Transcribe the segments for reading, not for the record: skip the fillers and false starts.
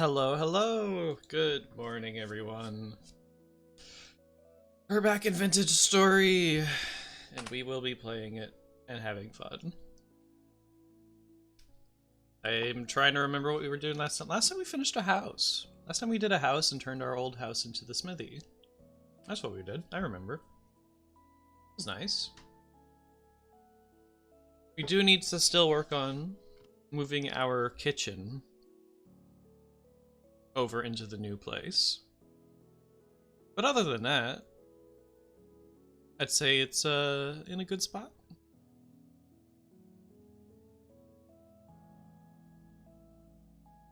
Hello, hello! Good morning, everyone. We're back in Vintage Story, and we will be playing it and having fun. I'm trying to remember what we were doing last time. Last time we finished a house. Last time we did a house and turned our old house into the smithy. That's what we did. I remember. It was nice. We do need to still work on moving our kitchen over into the new place. But other than that, I'd say it's in a good spot.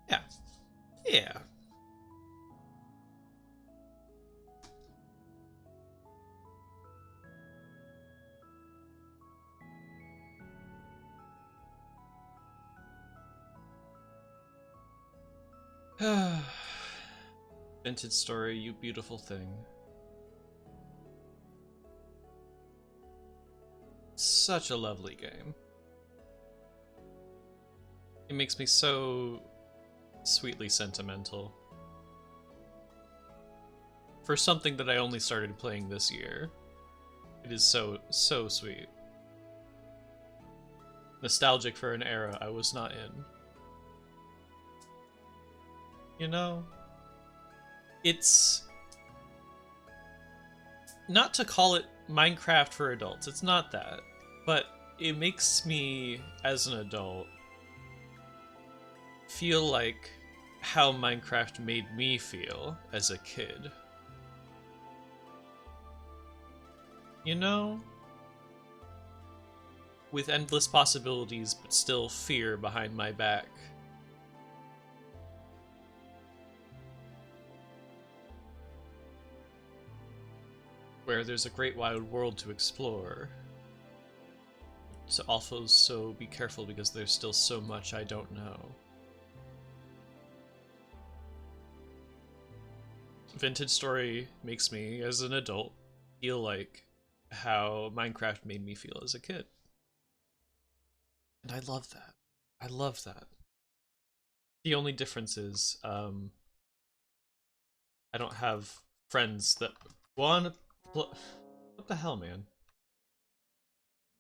Yeah. Yeah. Vintage Story, you beautiful thing. Such a lovely game. It makes me so sweetly sentimental. For something that I only started playing this year, it is so sweet. Nostalgic for an era I was not in. You know, it's not to call it Minecraft for adults, it's not that, but it makes me, as an adult, feel like how Minecraft made me feel as a kid. You know? With endless possibilities, but still fear behind my back. Where there's a great wide world to explore. So also be careful because there's still so much I don't know. Vintage Story makes me, as an adult, feel like how Minecraft made me feel as a kid. And I love that. I love that. The only difference is, I don't have friends that want. What the hell, man?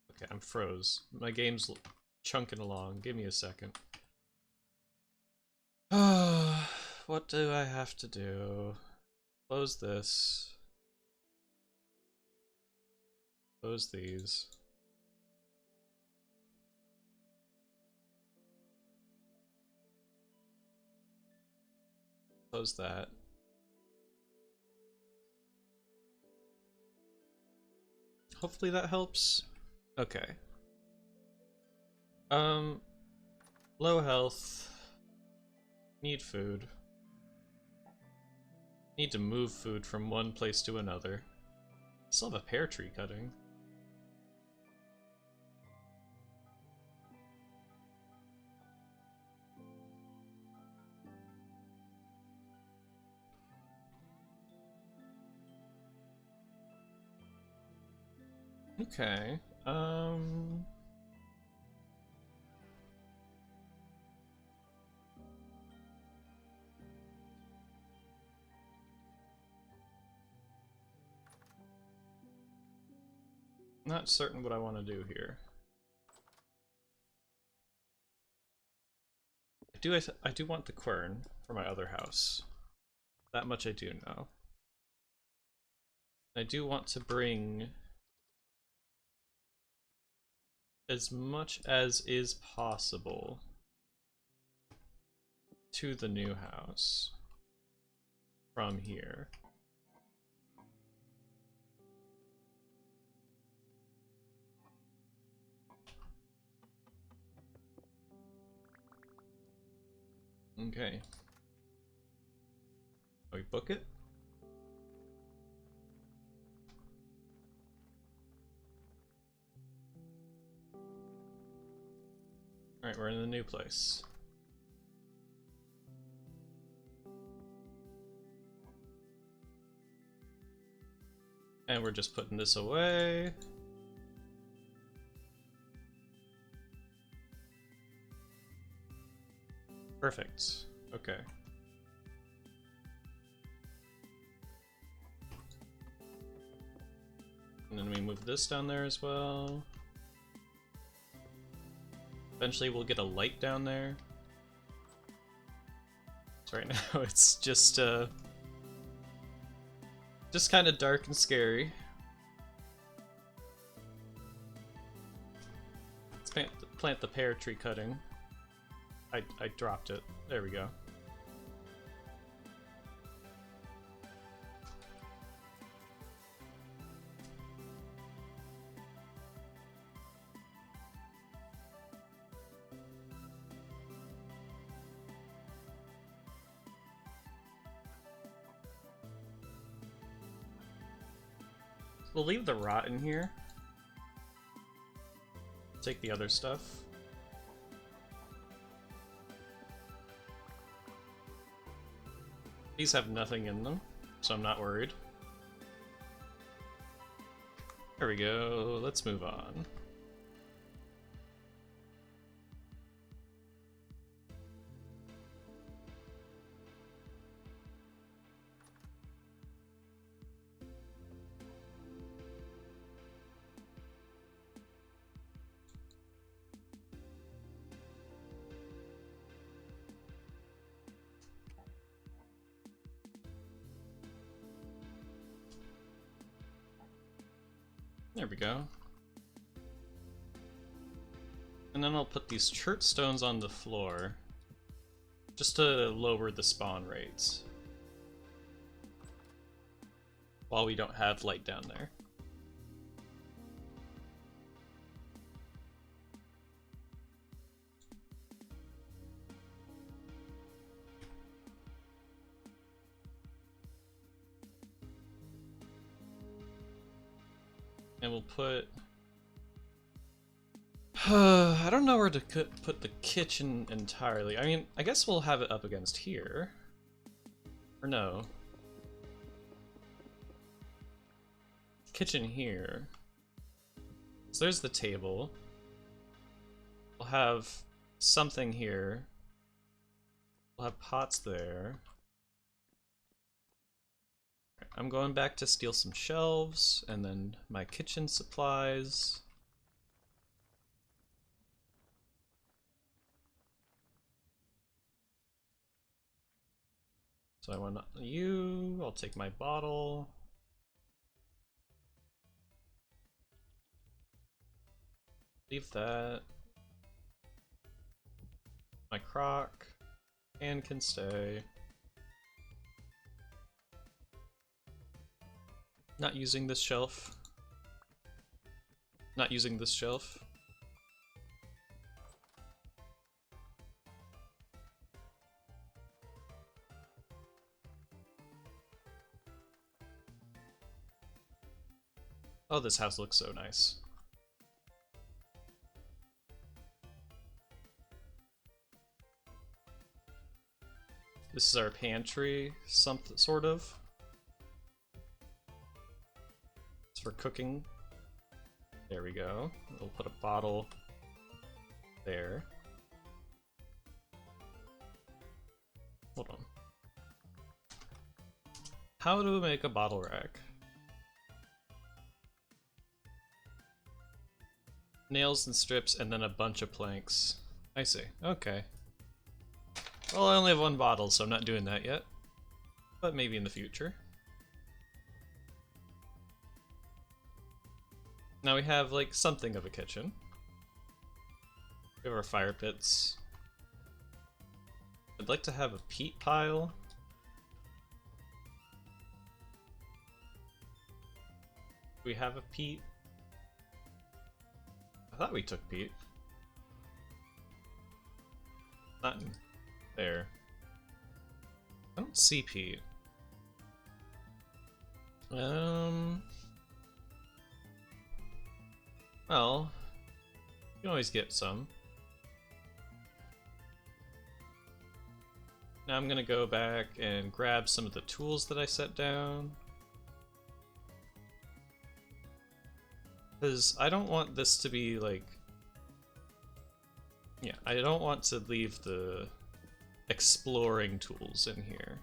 Okay, I'm froze. My game's chunking along. Give me a second. What do I have to do? Close this. Close these. Close that. Hopefully that helps. Okay. Low health. Need food. Need to move food from one place to another. Still have a pear tree cutting. Okay. Not certain what I want to do here. I do want the quern for my other house. That much I do know. I do want to bring as much as is possible to the new house from here. Okay. We book it? Alright, we're in the new place. And we're just putting this away. Perfect. Okay. And then we move this down there as well. Eventually we'll get a light down there. So right now it's just kind of dark and scary. Let's plant the pear tree cutting. I dropped it. There we go. We'll leave the rot in here. Take the other stuff. These have nothing in them, so I'm not worried. There we go, let's move on. There we go. And then I'll put these chert stones on the floor, just to lower the spawn rates, while we don't have light down there. And we'll put... I don't know where to put the kitchen entirely. I mean, I guess we'll have it up against here. Or no. Kitchen here. So there's the table. We'll have something here. We'll have pots there. I'm going back to steal some shelves, and then my kitchen supplies. So I want you, I'll take my bottle. Leave that. My crock, and can stay. Not using this shelf. Not using this shelf. Oh, this house looks so nice. This is our pantry, something sort of. For cooking. There we go. We'll put a bottle there. Hold on. How do we make a bottle rack? Nails and strips and then a bunch of planks. I see. Okay. Well, I only have one bottle, so I'm not doing that yet. But maybe in the future. Now we have, like, something of a kitchen. We have our fire pits. I'd like to have a peat pile. Do we have a peat? I thought we took peat. Not in there. I don't see peat. Well, you can always get some. Now I'm gonna go back and grab some of the tools that I set down. Because I don't want this to be like... Yeah, I don't want to leave the exploring tools in here.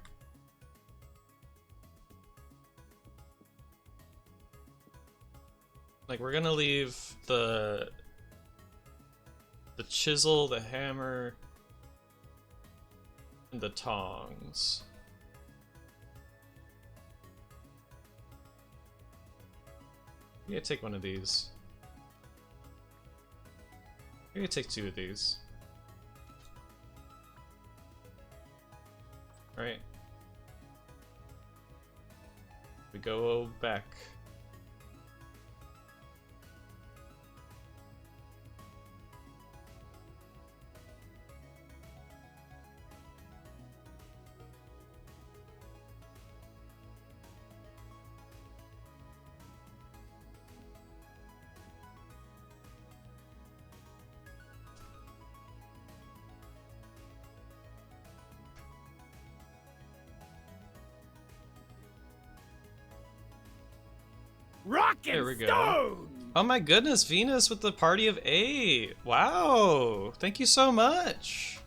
Like, we're gonna leave the chisel, the hammer, and the tongs. I'm gonna take one of these. I'm gonna take 2 of these. Alright. We go back. Rock There we and go. stone! Oh my goodness, Venus with the party of 8. Wow, thank you so much.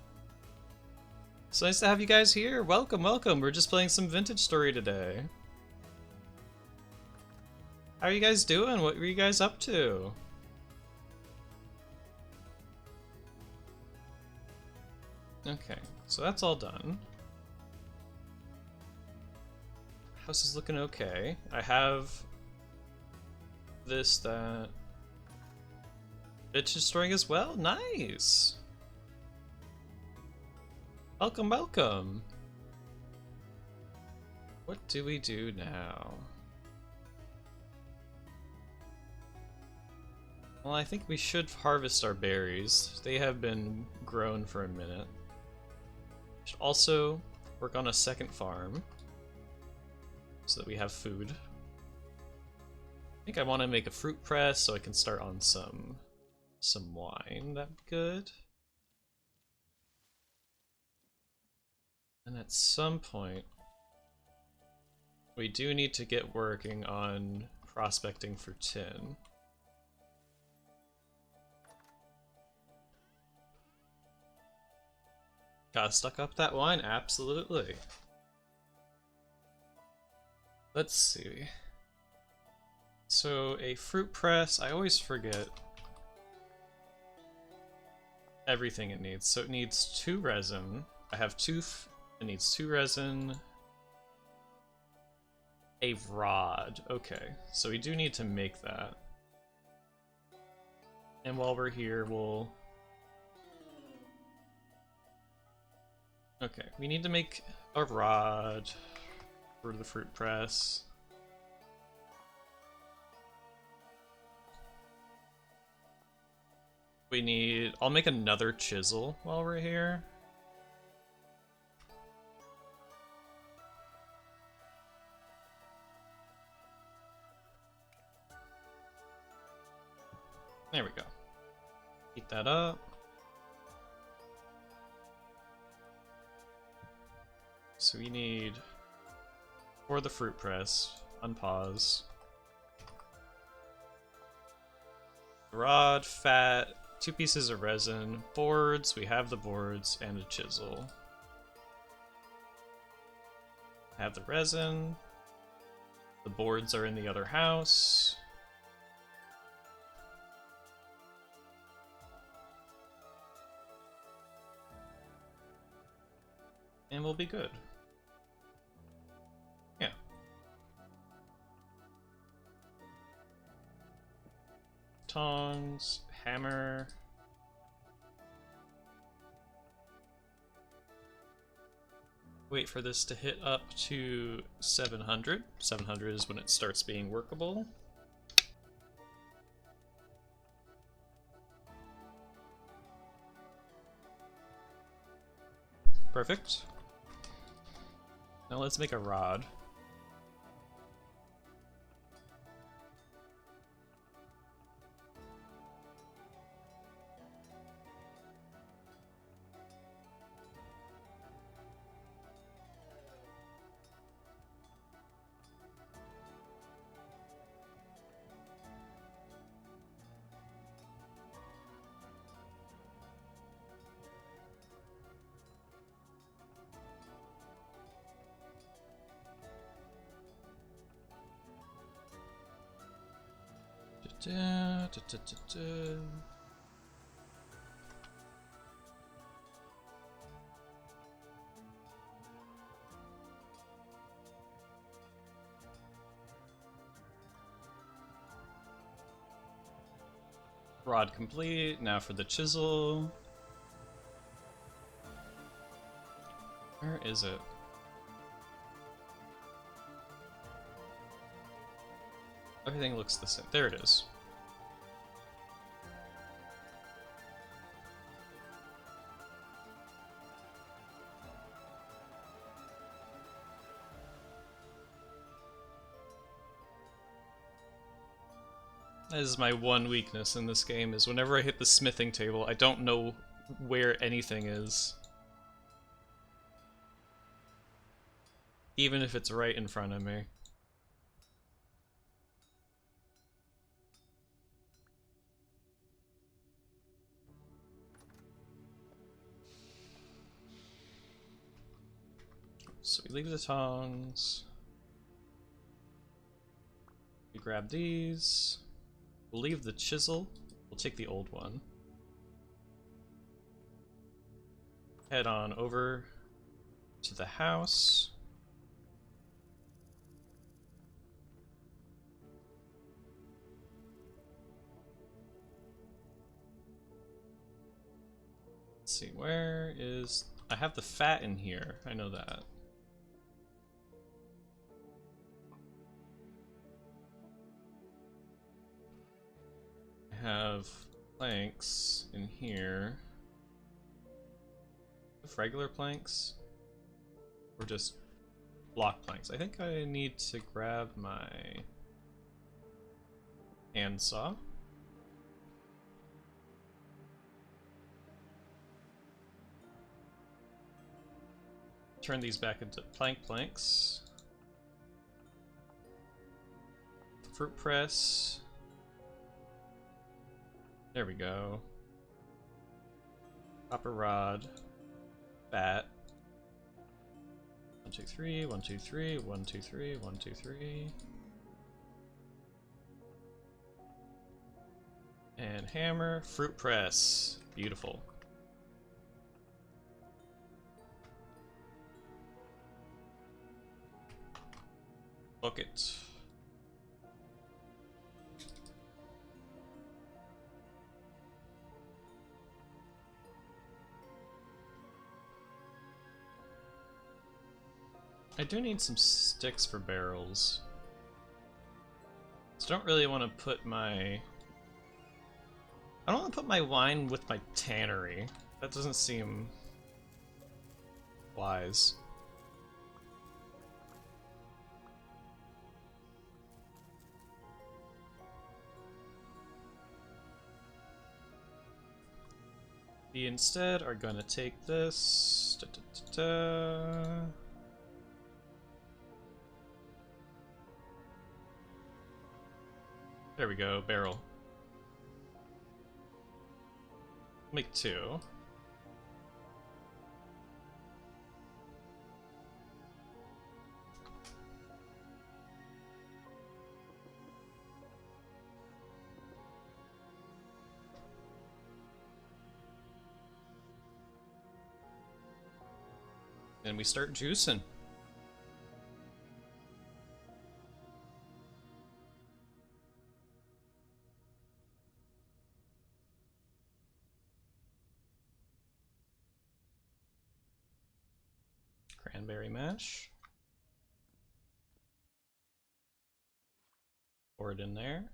It's nice to have you guys here. Welcome, welcome. We're just playing some Vintage Story today. How are you guys doing? What were you guys up to? Okay, so that's all done. House is looking okay. I have this, that. Bitch is storing as well? Nice! Welcome, welcome! What do we do now? Well, I think we should harvest our berries. They have been grown for a minute. Should also work on a second farm so that we have food. I think I want to make a fruit press so I can start on some wine. That'd be good. And at some point, we do need to get working on prospecting for tin. Gotta stock up that wine, absolutely. Let's see. So a fruit press, I always forget everything it needs. So it needs 2 resin. I have 2, it needs 2 resin. A rod, okay. So we do need to make that. And while we're here, we'll... Okay, we need to make a rod for the fruit press. We need... I'll make another chisel while we're here. There we go. Heat that up. So we need, for the fruit press, unpause. Rod, fat, 2 pieces of resin, boards, we have the boards, and a chisel. Have the resin. The boards are in the other house. And we'll be good. Yeah. Tongs, hammer. Wait for this to hit up to 700. 700 is when it starts being workable. Perfect. Now let's make a rod. Da, da, da, da, da. Rod complete. Now for the chisel. Where is it? Everything looks the same. There it is. That is my one weakness in this game, is whenever I hit the smithing table, I don't know where anything is. Even if it's right in front of me. So we leave the tongs. We grab these. We'll leave the chisel. We'll take the old one. Head on over to the house. Let's see, where is... I have the fat in here. I know that. I have planks in here. Have regular planks? Or just block planks? I think I need to grab my handsaw. Turn these back into planks. Fruit press. There we go. Copper rod. Bat. 1, 2, 3, 1, 2, 3, 1, 2, 3, 1, 2, 3. And hammer. Fruit press. Beautiful. Bucket. I do need some sticks for barrels. So I don't really want to put my... I don't want to put my wine with my tannery. That doesn't seem wise. We instead are gonna take this. Da, da, da, da. There we go, barrel. Make 2. And we start juicing. Cranberry mash. Pour it in there.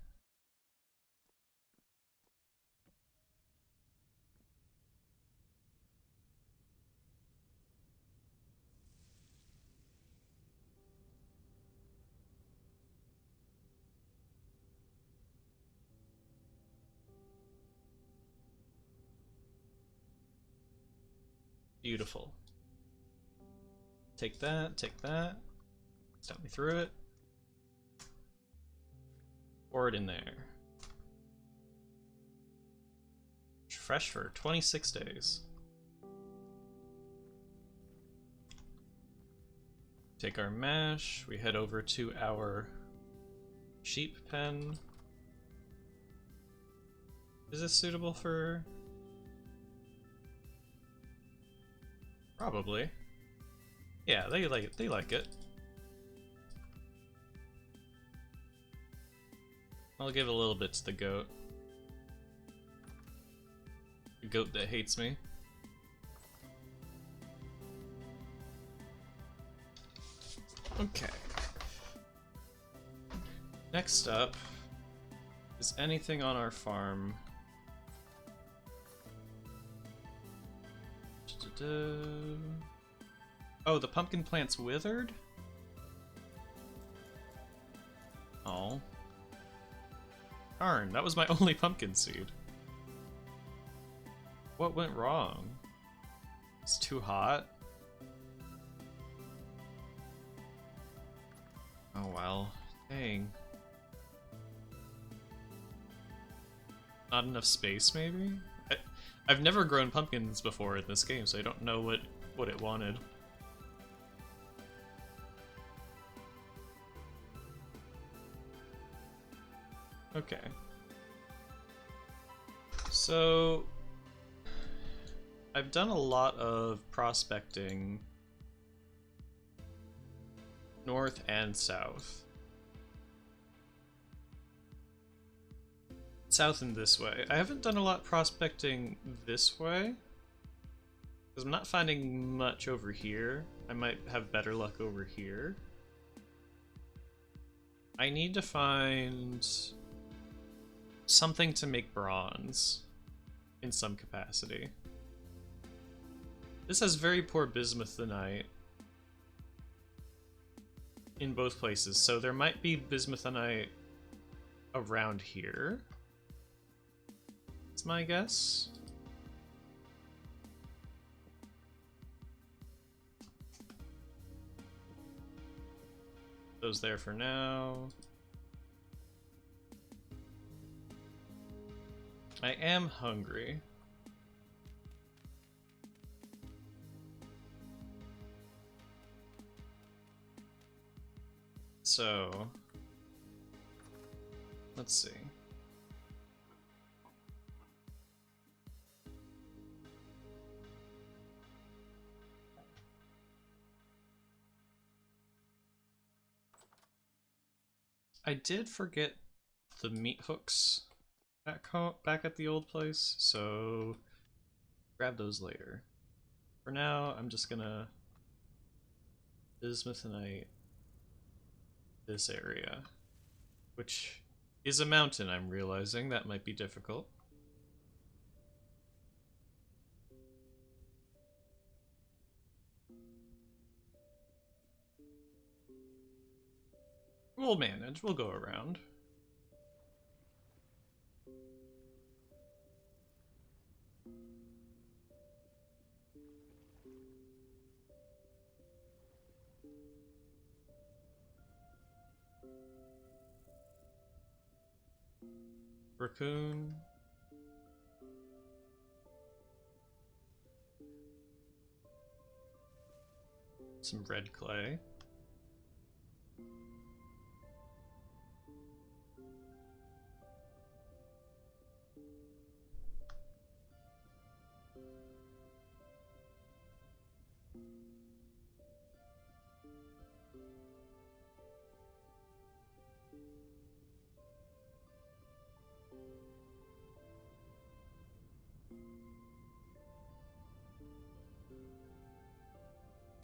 Beautiful. Take that, take that. Step me through it. Pour it in there. Fresh for 26 days. Take our mash, we head over to our sheep pen. Is this suitable for... Probably. Yeah, they like it. I'll give a little bit to the goat. The goat that hates me. Okay. Next up, is anything on our farm? Oh, the pumpkin plant's withered? Oh. Darn, that was my only pumpkin seed. What went wrong? It's too hot? Oh well, dang. Not enough space, maybe? I've never grown pumpkins before in this game, so I don't know what it wanted. Okay. So... I've done a lot of prospecting north and south. South and this way. I haven't done a lot prospecting this way, because I'm not finding much over here. I might have better luck over here. I need to find something to make bronze in some capacity. This has very poor bismuthinite in both places, so there might be bismuthinite around here. That's my guess. Those there for now. I am hungry. So, let's see. I did forget the meat hooks back at the old place, so grab those later. For now, I'm just gonna bismuthinite this area, which is a mountain. I'm realizing that might be difficult. We'll manage, we'll go around. Raccoon. Some red clay.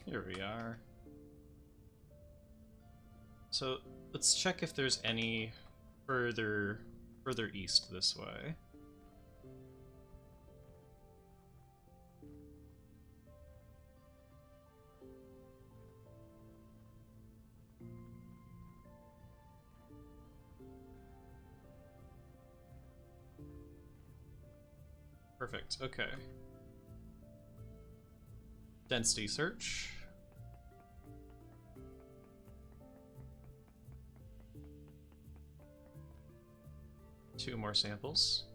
Here we are. So let's check if there's any further east this way. Perfect, okay. Density search. Two more samples.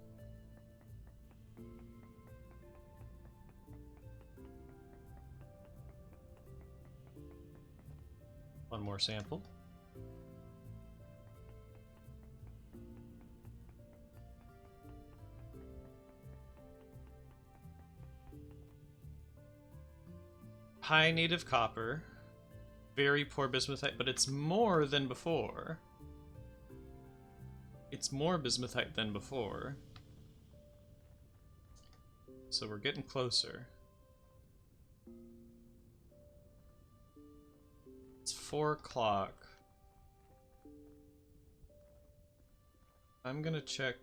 One more sample. high native copper, very poor bismuthite, but it's more than before. It's more bismuthite than before. So we're getting closer. It's 4 o'clock. I'm gonna check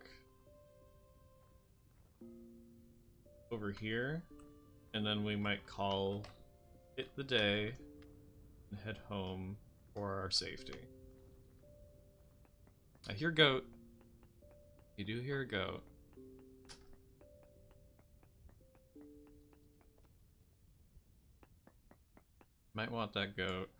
over here, and then we might call it the day and head home for our safety. I hear goat. You do hear a goat. Might want that goat.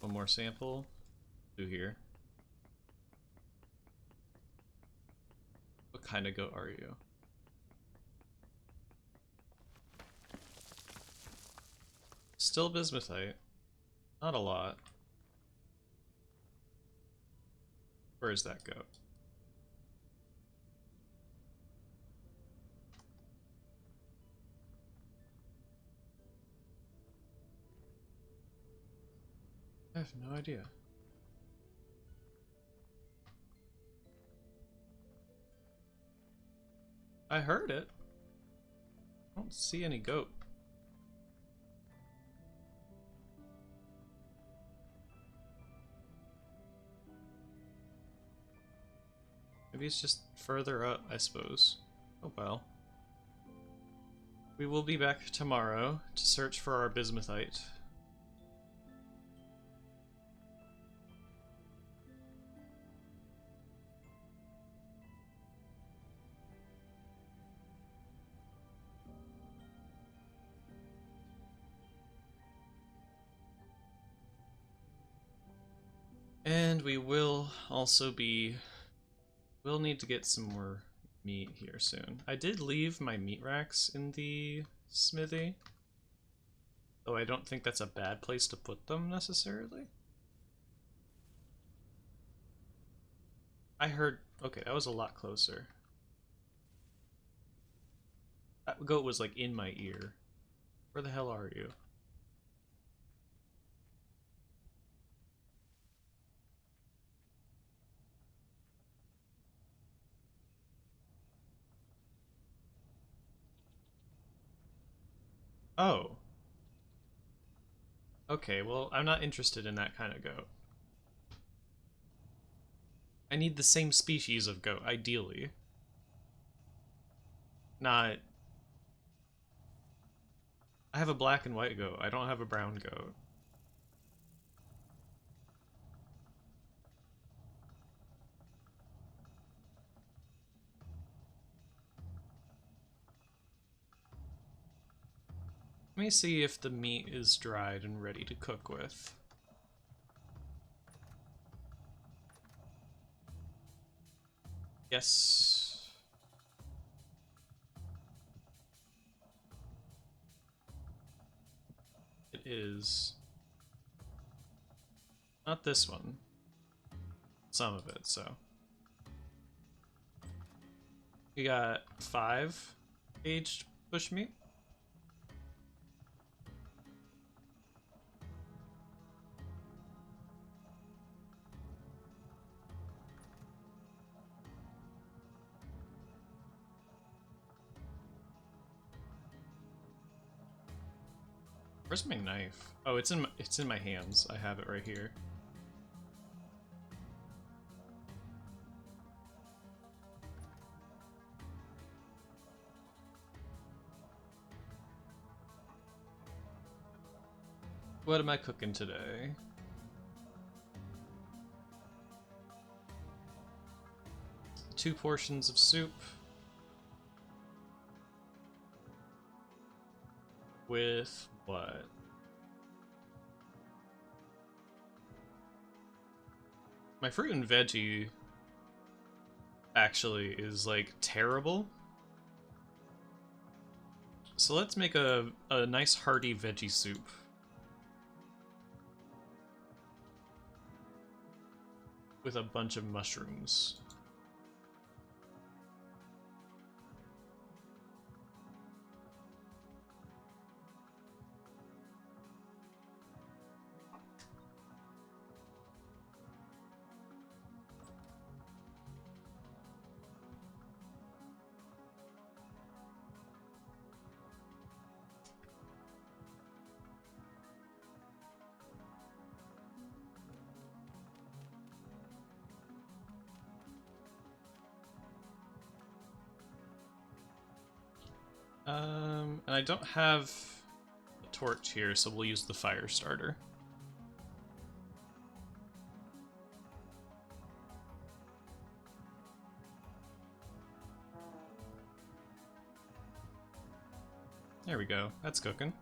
One more sample. Do here. What kind of goat are you? Still bismuthite. Not a lot. Where is that goat? I have no idea. I heard it. I don't see any goat. Maybe it's just further up, I suppose. Oh well. We will be back tomorrow to search for our bismuthite. And we will also be... We'll need to get some more meat here soon. I did leave my meat racks in the smithy, though I don't think that's a bad place to put them necessarily. I heard... Okay, that was a lot closer. That goat was like in my ear. Where the hell are you? Oh. Okay, well, I'm not interested in that kind of goat. I need the same species of goat, ideally. Not... I have a black and white goat. I don't have a brown goat. Let me see if the meat is dried and ready to cook with. Yes. It is. Not this one. Some of it, so. We got 5 aged bushmeat. Where's my knife? Oh, it's in my hands. I have it right here. What am I cooking today? Two portions of soup. With what? My fruit and veggie actually is like terrible. So let's make a nice hearty veggie soup. with a bunch of mushrooms. And I don't have a torch here, so we'll use the fire starter. There we go. That's cooking.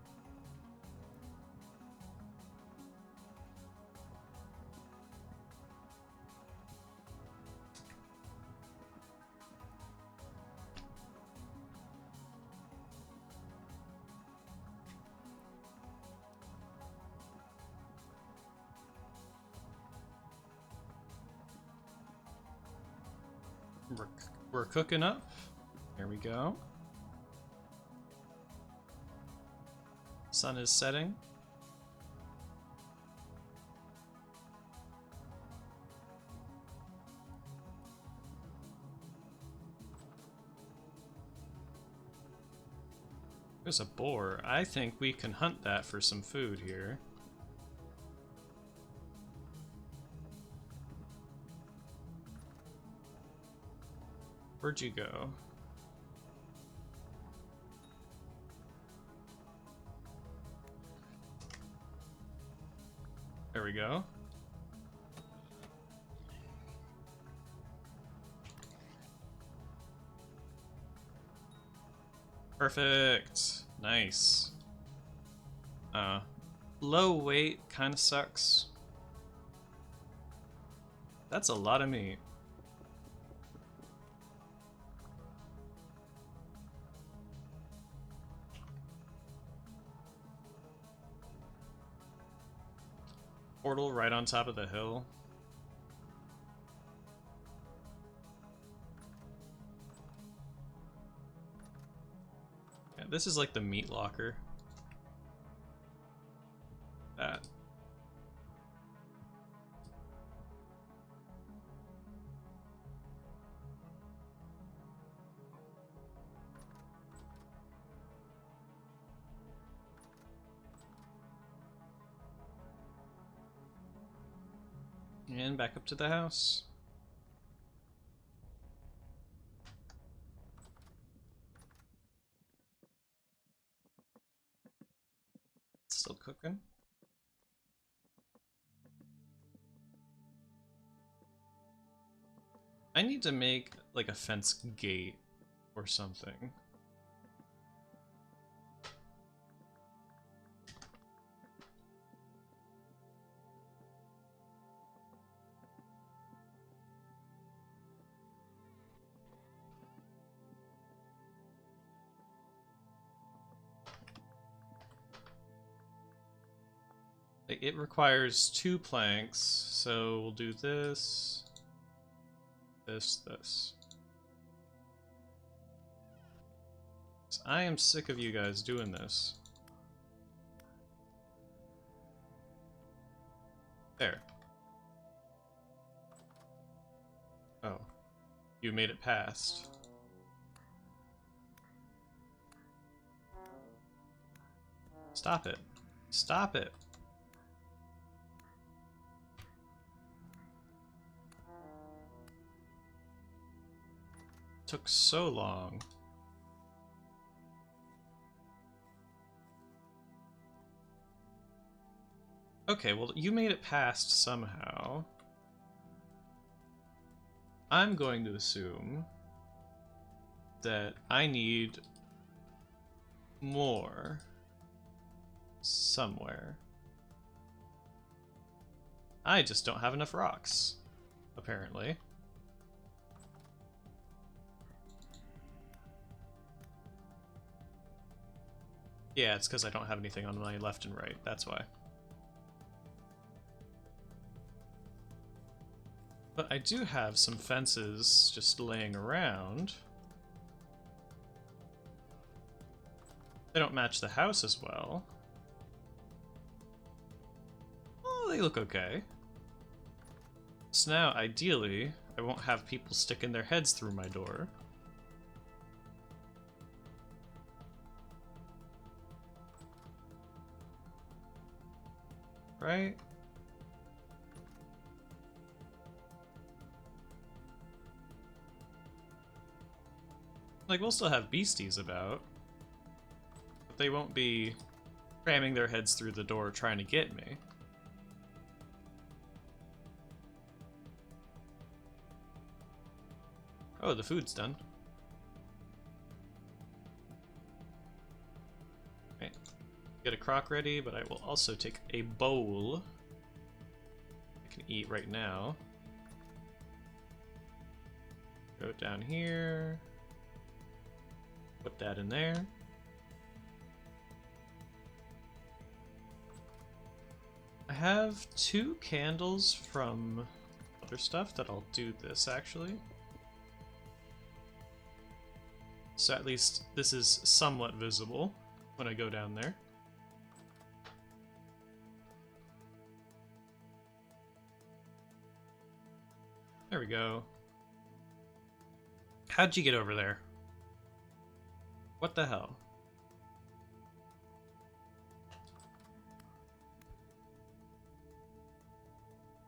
We're cooking up. There we go. Sun is setting. There's a boar. I think we can hunt that for some food here. Where'd you go? There we go. Perfect. Nice. Low weight kind of sucks. That's a lot of meat. Portal right on top of the hill. Yeah, this is like the meat locker. That. And back up to the house. Still cooking. I need to make like a fence gate or something. It requires 2 planks, so we'll do this, this. So I am sick of you guys doing this. There. Oh, you made it past. Stop it. Stop it. Took so long. Okay, well, you made it past somehow. I'm going to assume that I need more somewhere. I just don't have enough rocks, apparently. Yeah, it's because I don't have anything on my left and right, that's why. But I do have some fences just laying around. They don't match the house as well. Oh, they look okay. So now, ideally, I won't have people sticking their heads through my door. Right? Like, we'll still have beasties about, but they won't be cramming their heads through the door trying to get me. Oh, the food's done. Okay. Get a crock ready, but I will also take a bowl. I can eat right now. Go down here. Put that in there. I have 2 candles from other stuff that I'll do this actually. So at least this is somewhat visible when I go down there. There we go. How'd you get over there? What the hell?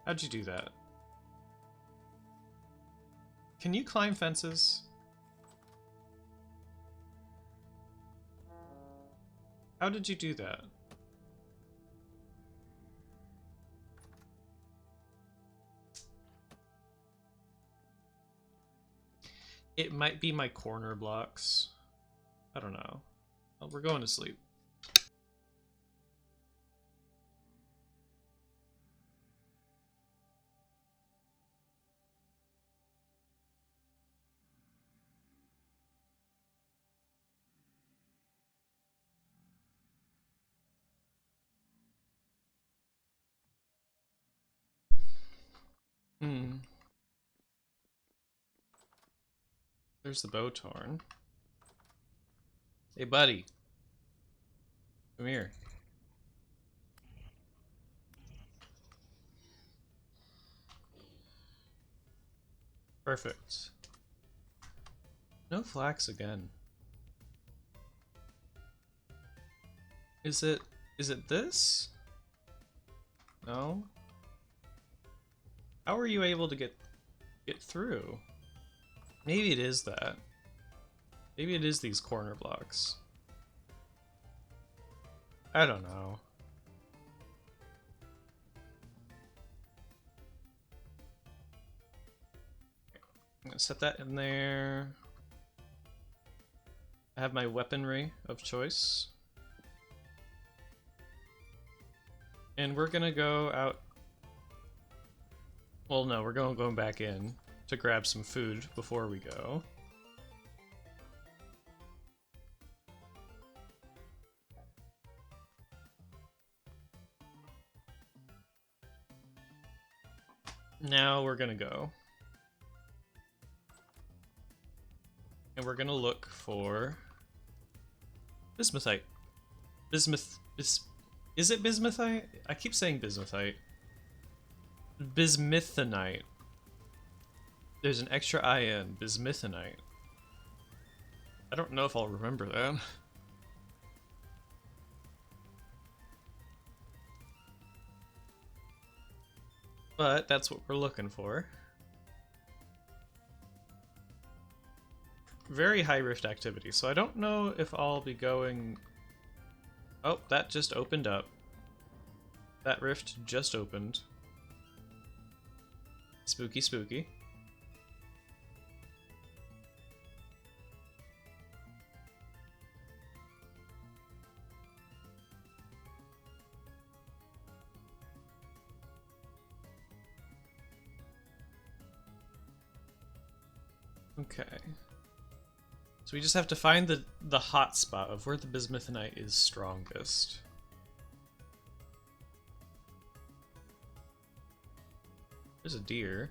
How'd you do that? Can you climb fences? How did you do that? It might be my corner blocks. I don't know. Oh, we're going to sleep. There's the bow torn. Hey, buddy. Come here. Perfect. No flax again. Is it this? No? How are you able to get through? Maybe it is that. Maybe it is these corner blocks. I don't know. I'm gonna set that in there. I have my weaponry of choice. And we're gonna go out. Well, no, we're going back in to grab some food before we go. Now we're gonna go. And we're gonna look for bismuthite. Is it bismuthite? I keep saying bismuthite. Bismuthinite. There's an extra I in bismuthinite. I don't know if I'll remember that. But that's what we're looking for. Very high rift activity, so I don't know if I'll be going... Oh, that just opened up. That rift just opened. Spooky, spooky. Okay. So we just have to find the hot spot of where the bismuthinite is strongest. There's a deer.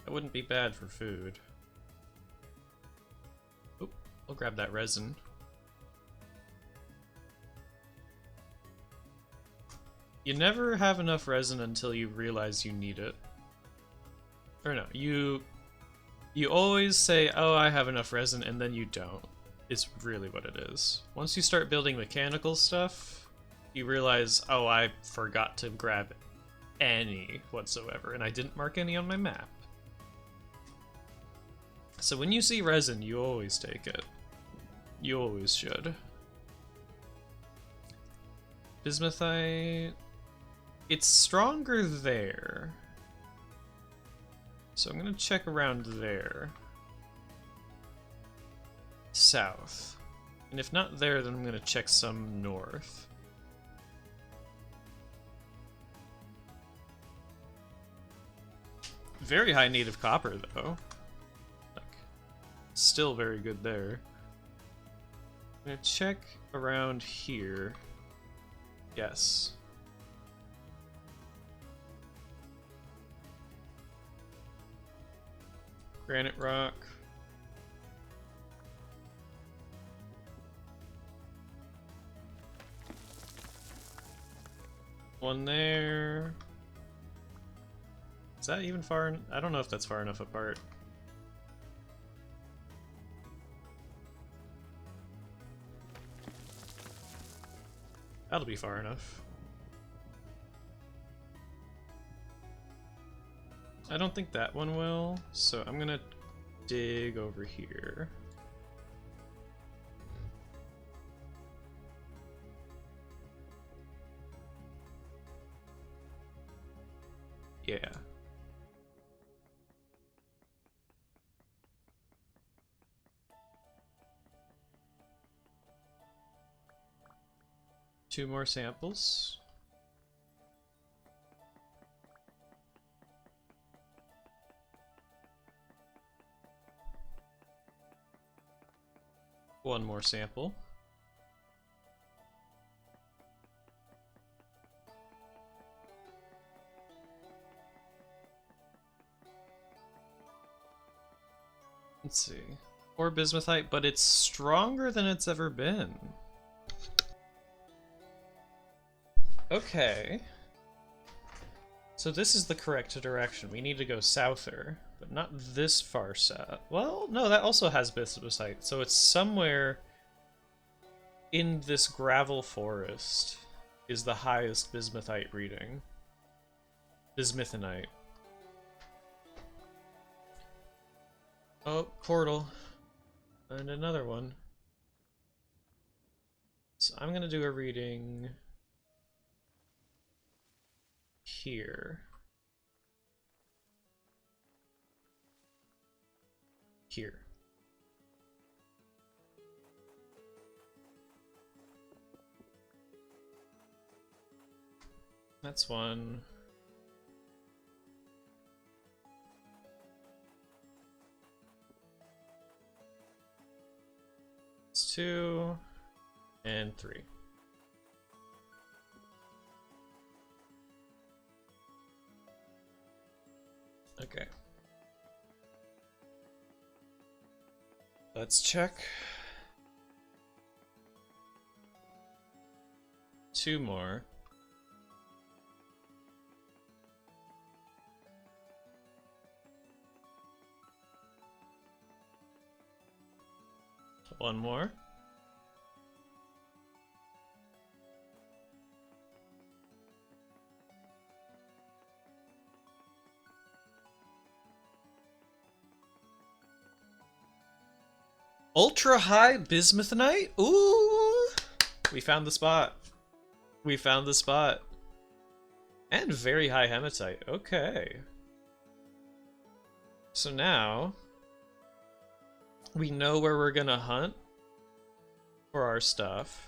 That wouldn't be bad for food. Oop, I'll grab that resin. You never have enough resin until you realize you need it. Or no, you always say, oh, I have enough resin, and then you don't. It's really what it is. Once you start building mechanical stuff, you realize, oh, I forgot to grab any whatsoever, and I didn't mark any on my map. So when you see resin, you always take it. You always should. Bismuthite... It's stronger there. So I'm gonna check around there. South. And if not there, then I'm gonna check some north. Very high native copper, though. Like, still very good there. I'm gonna check around here. Yes. Granite rock. One there. Is that even far? I don't know if that's far enough apart. That'll be far enough. I don't think that one will, so I'm gonna dig over here. Yeah. Two more samples. One more sample. Let's see. Or bismuthite, but it's stronger than it's ever been. Okay. So this is the correct direction. We need to go souther, but not this far south. Well, no, that also has bismuthite. So it's somewhere in this gravel forest is the highest bismuthite reading. Bismuthinite. Oh, portal. And another one. So I'm gonna do a reading here. Here. That's one. It's 2 and 3. Okay. Let's check. 2 more. One more. Ultra high bismuthinite? Ooh! We found the spot. We found the spot. And very high hematite. Okay. So now we know where we're gonna hunt for our stuff.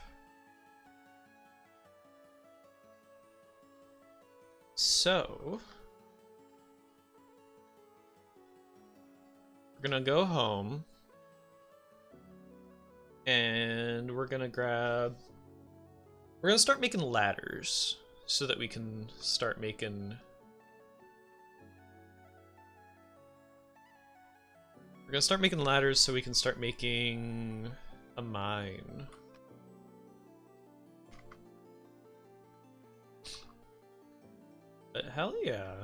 So we're gonna go home and we're gonna start making ladders so that we can start making We're gonna start making ladders so we can start making a mine. But hell yeah.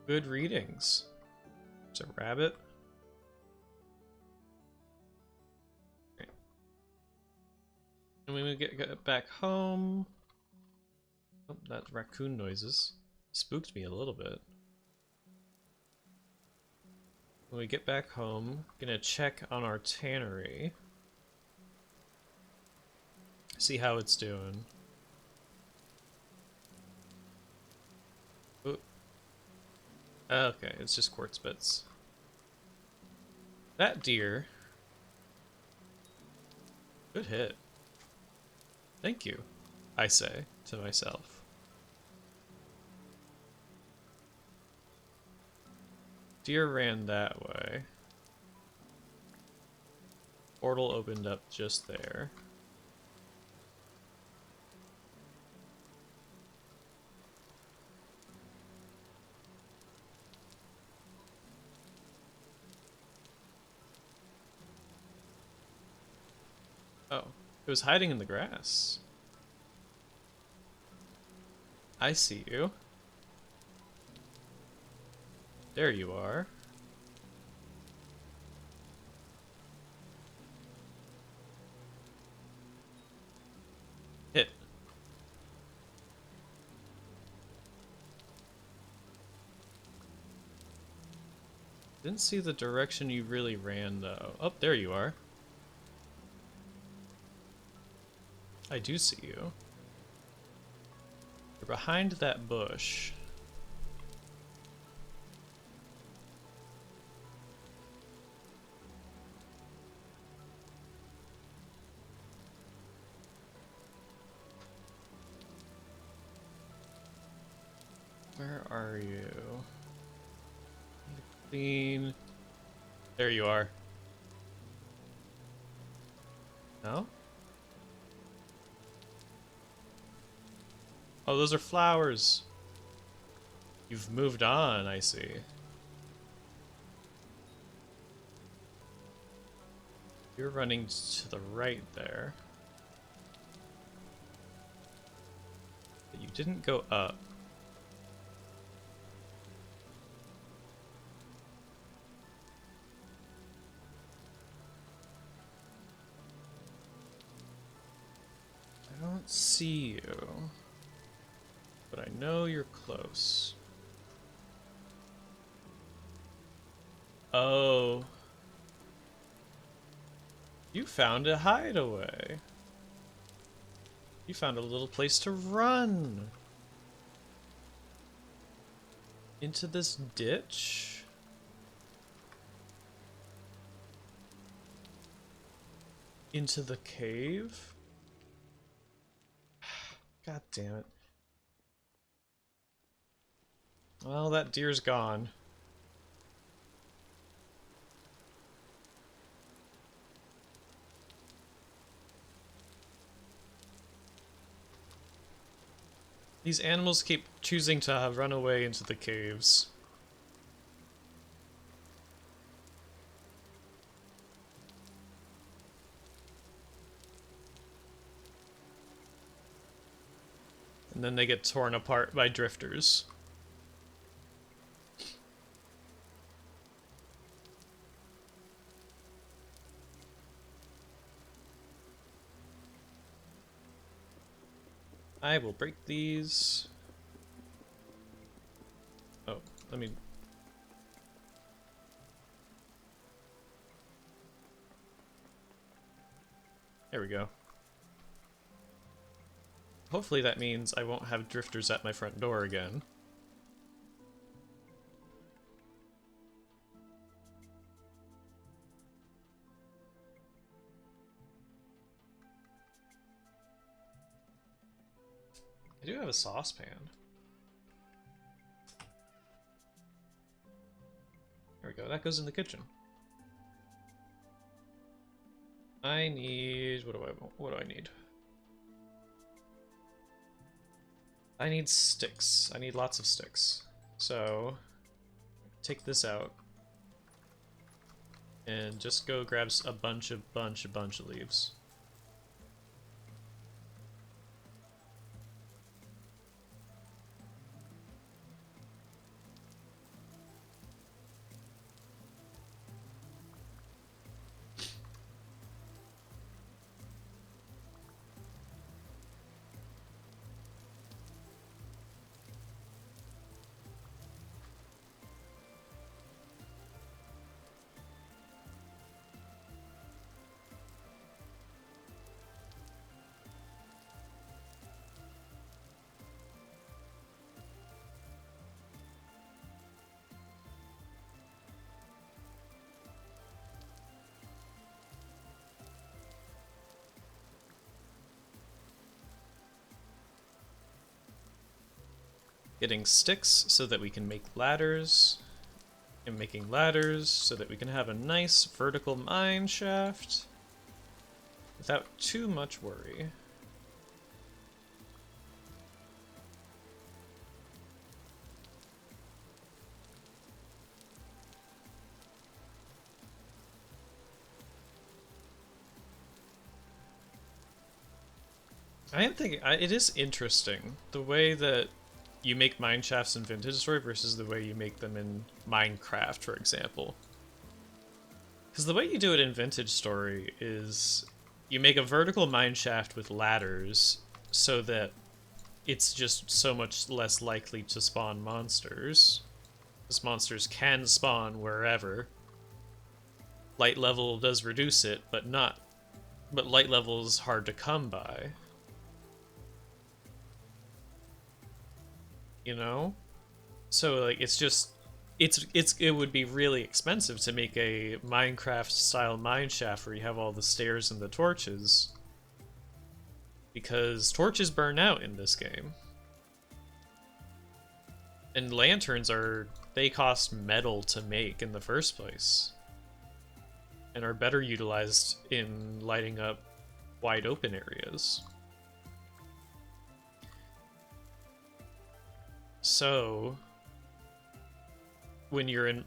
Good readings. There's a rabbit. Okay. And when we get back home... Oh, that raccoon noises. Spooked me a little bit. When we get back home, gonna check on our tannery. See how it's doing. Ooh. Okay, it's just quartz bits. That deer. Good hit. Thank you, I say to myself. Deer ran that way. Portal opened up just there. Oh, it was hiding in the grass. I see you. There you are. Hit. Didn't see the direction you really ran, though. Oh, there you are. I do see you. You're behind that bush. Where are you? Clean. There you are. No? Oh, those are flowers. You've moved on, I see. You're running to the right there. But you didn't go up. I don't see you. But I know you're close. Oh. You found a hideaway. You found a little place to run. Into this ditch? Into the cave? God damn it. Well, that deer's gone. These animals keep choosing to run away into the caves. And then they get torn apart by drifters. I will break these. Oh, let me... There we go. Hopefully that means I won't have drifters at my front door again. I do have a saucepan. There we go, that goes in the kitchen. I need... what do I need? I need sticks. I need lots of sticks. So, take this out. And just go grab a bunch of leaves. Getting sticks so that we can make ladders, and making ladders so that we can have a nice vertical mine shaft without too much worry. I am thinking, it is interesting, the way that you make mine shafts in Vintage Story versus the way you make them in Minecraft, for example. Because the way you do it in Vintage Story is you make a vertical mine shaft with ladders so that it's just so much less likely to spawn monsters. Because monsters can spawn wherever. Light level does reduce it, but light level is hard to come by. You know? So like it would be really expensive to make a Minecraft style mine shaft where you have all the stairs and the torches, because torches burn out in this game, and lanterns they cost metal to make in the first place and are better utilized in lighting up wide open areas. So when you're in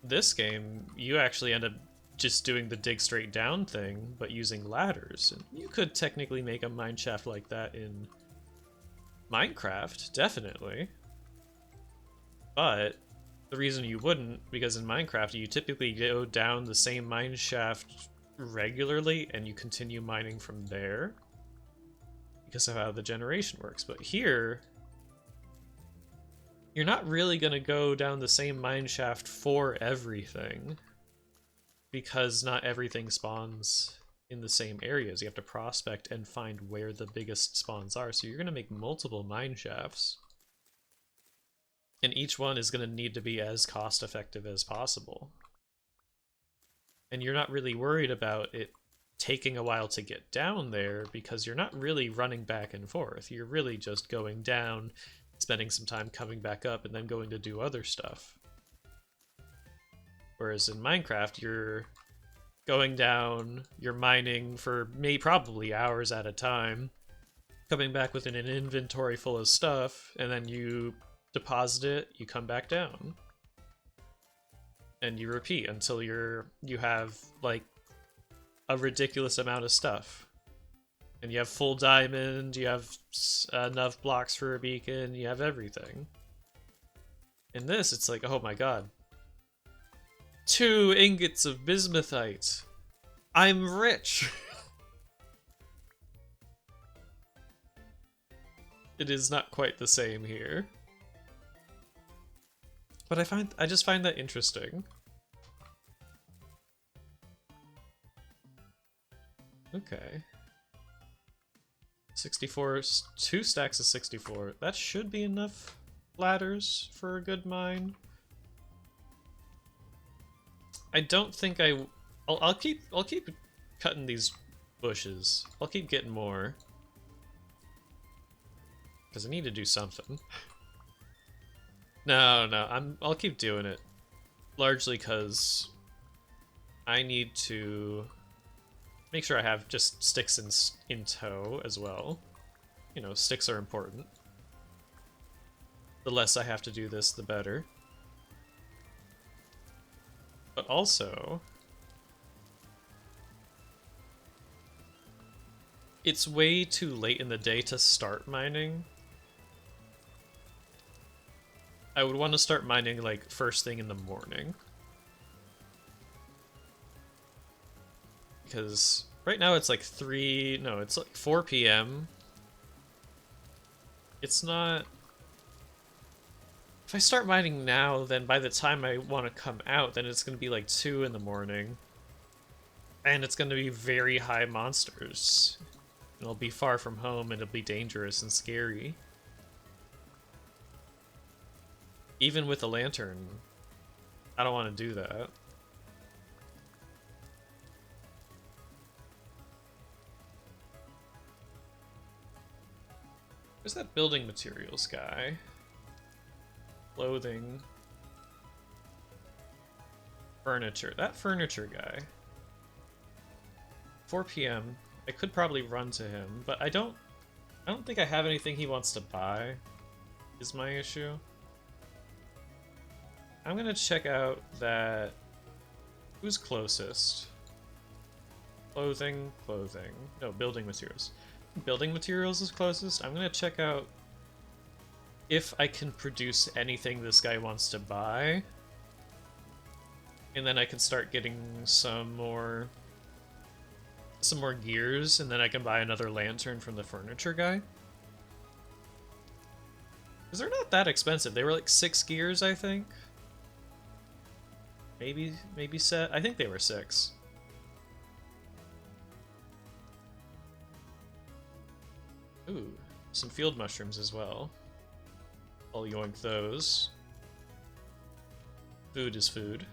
this game, you actually end up just doing the dig straight down thing, but using ladders. And you could technically make a mine shaft like that in Minecraft, definitely. But the reason you wouldn't, because in Minecraft you typically go down the same mine shaft regularly and you continue mining from there because of how the generation works. But here, you're not really going to go down the same mine shaft for everything, because not everything spawns in the same areas. You have to prospect and find where the biggest spawns are. So you're going to make multiple mine shafts, and each one is going to need to be as cost effective as possible. And you're not really worried about it taking a while to get down there, because you're not really running back and forth. You're really just going down, spending some time coming back up, and then going to do other stuff. Whereas in Minecraft, you're going down, you're mining for probably hours at a time, coming back with an inventory full of stuff, and then you deposit it, you come back down. And you repeat until you have like a ridiculous amount of stuff. And you have full diamond, you have enough blocks for a beacon, you have everything. In this, it's like, oh my god. 2 ingots of bismuthite. I'm rich! It is not quite the same here. But I just find that interesting. Okay. 64, 2 stacks of 64. That should be enough ladders for a good mine. I don't think I'll keep cutting these bushes. I'll keep getting more, because I need to do something. No, I'll keep doing it, largely because I need to make sure I have just sticks in tow as well. You know, sticks are important. The less I have to do this, the better. But also, It's way too late in the day to start mining. I would want to start mining like first thing in the morning. Because right now it's like it's like 4 p.m. It's not... If I start mining now, then by the time I want to come out, then it's going to be like 2 in the morning. And it's going to be very high monsters. It'll be far from home, and it'll be dangerous and scary. Even with a lantern, I don't want to do that. Where's that building materials guy? Clothing. Furniture. That furniture guy. 4 p.m. I could probably run to him, but I don't think I have anything he wants to buy, is my issue. I'm gonna check out that... Who's closest? Clothing. No, building materials. Building materials is closest. I'm gonna check out if I can produce anything this guy wants to buy. And then I can start getting some more gears, and then I can buy another lantern from the furniture guy. Because they're not that expensive. They were like 6 gears, I think. Maybe set. I think they were 6. Ooh, some field mushrooms as well. I'll yoink those. Food is food.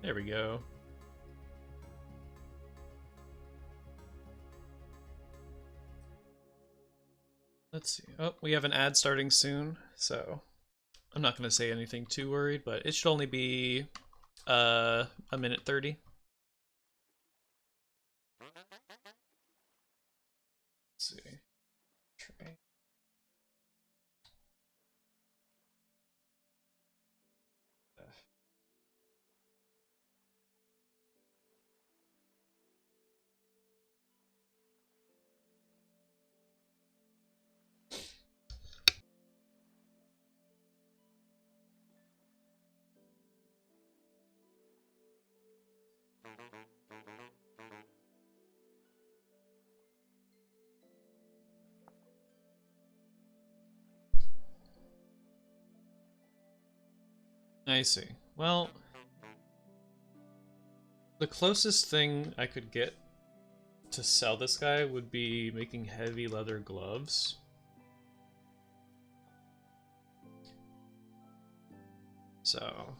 There we go. Let's see. Oh, we have an ad starting soon, so I'm not going to say anything too worried, but it should only be a minute 30. Let's see. Tray. I see. Well, the closest thing I could get to sell this guy would be making heavy leather gloves. So...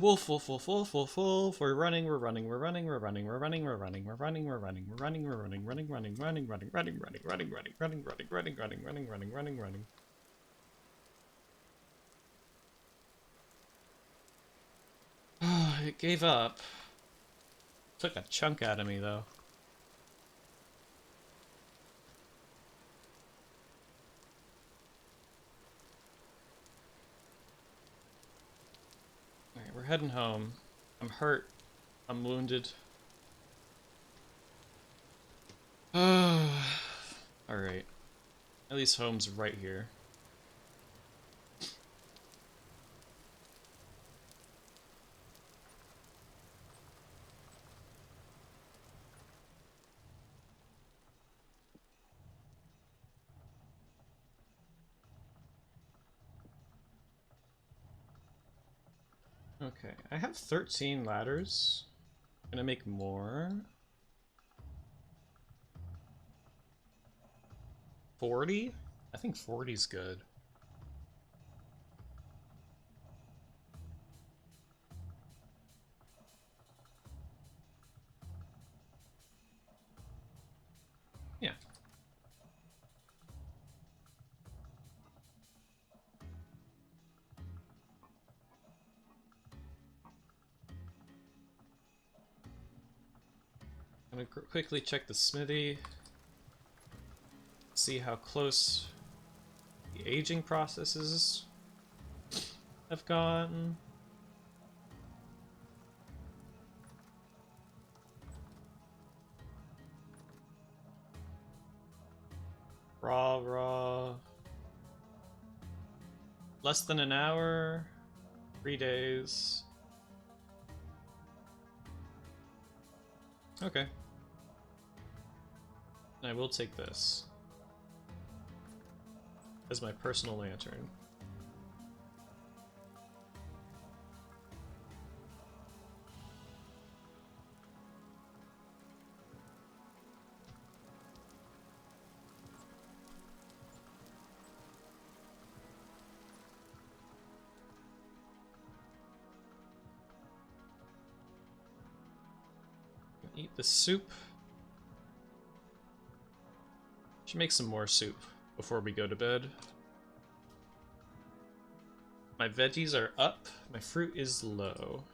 wolf, wolf, wolf, wolf, wolf, wolf. We're running, we're running, we're running, we're running, we're running, we're running, we're running, we're running, we're running, we're running, running, running, running, running, running, running, running, running, running, running, running, running, running, running, running, running. It gave up. Took a chunk out of me, though. Alright, we're heading home. I'm hurt. I'm wounded. Alright. At least home's right here. Okay, I have 13 ladders. Gonna make more. 40? I think 40's good. Yeah. I'm gonna quickly check the smithy. See how close the aging processes have gotten. Raw. Less than an hour. 3 days. Okay. I will take this as my personal lantern. Eat the soup. Should make some more soup before we go to bed. My veggies are up, my fruit is low.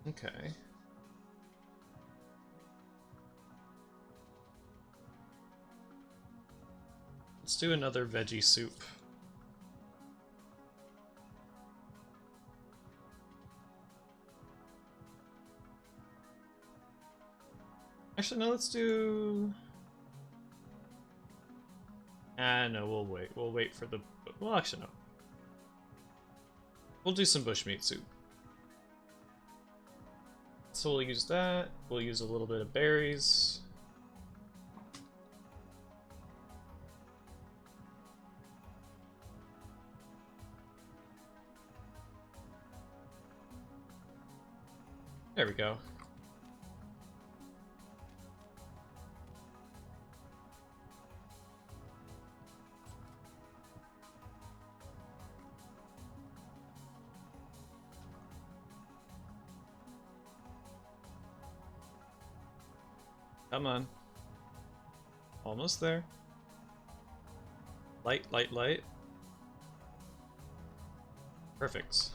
Okay. Let's do another veggie soup. Actually, no, let's do... no, we'll wait. We'll wait for the... Well, actually, no. We'll do some bushmeat soup. So we'll use that. We'll use a little bit of berries. There we go. Come on. Almost there. Light. Perfect.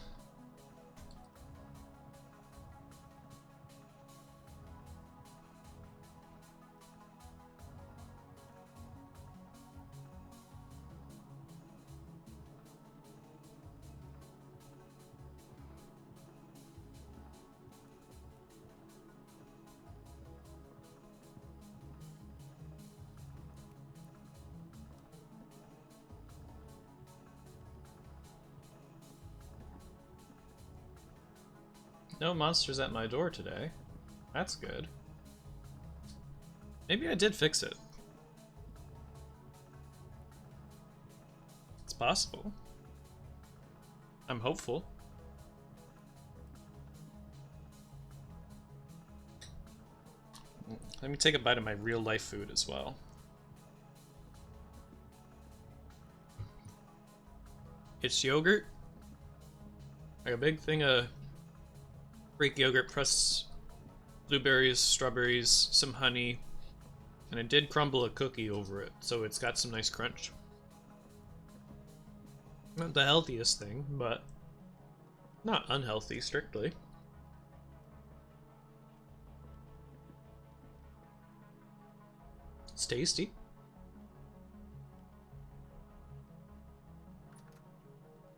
No monsters at my door today. That's good. Maybe I did fix it. It's possible. I'm hopeful. Let me take a bite of my real life food as well. It's yogurt. Like a big thing of Greek yogurt plus blueberries, strawberries, some honey, and I did crumble a cookie over it, so it's got some nice crunch. Not the healthiest thing, but not unhealthy strictly. It's tasty.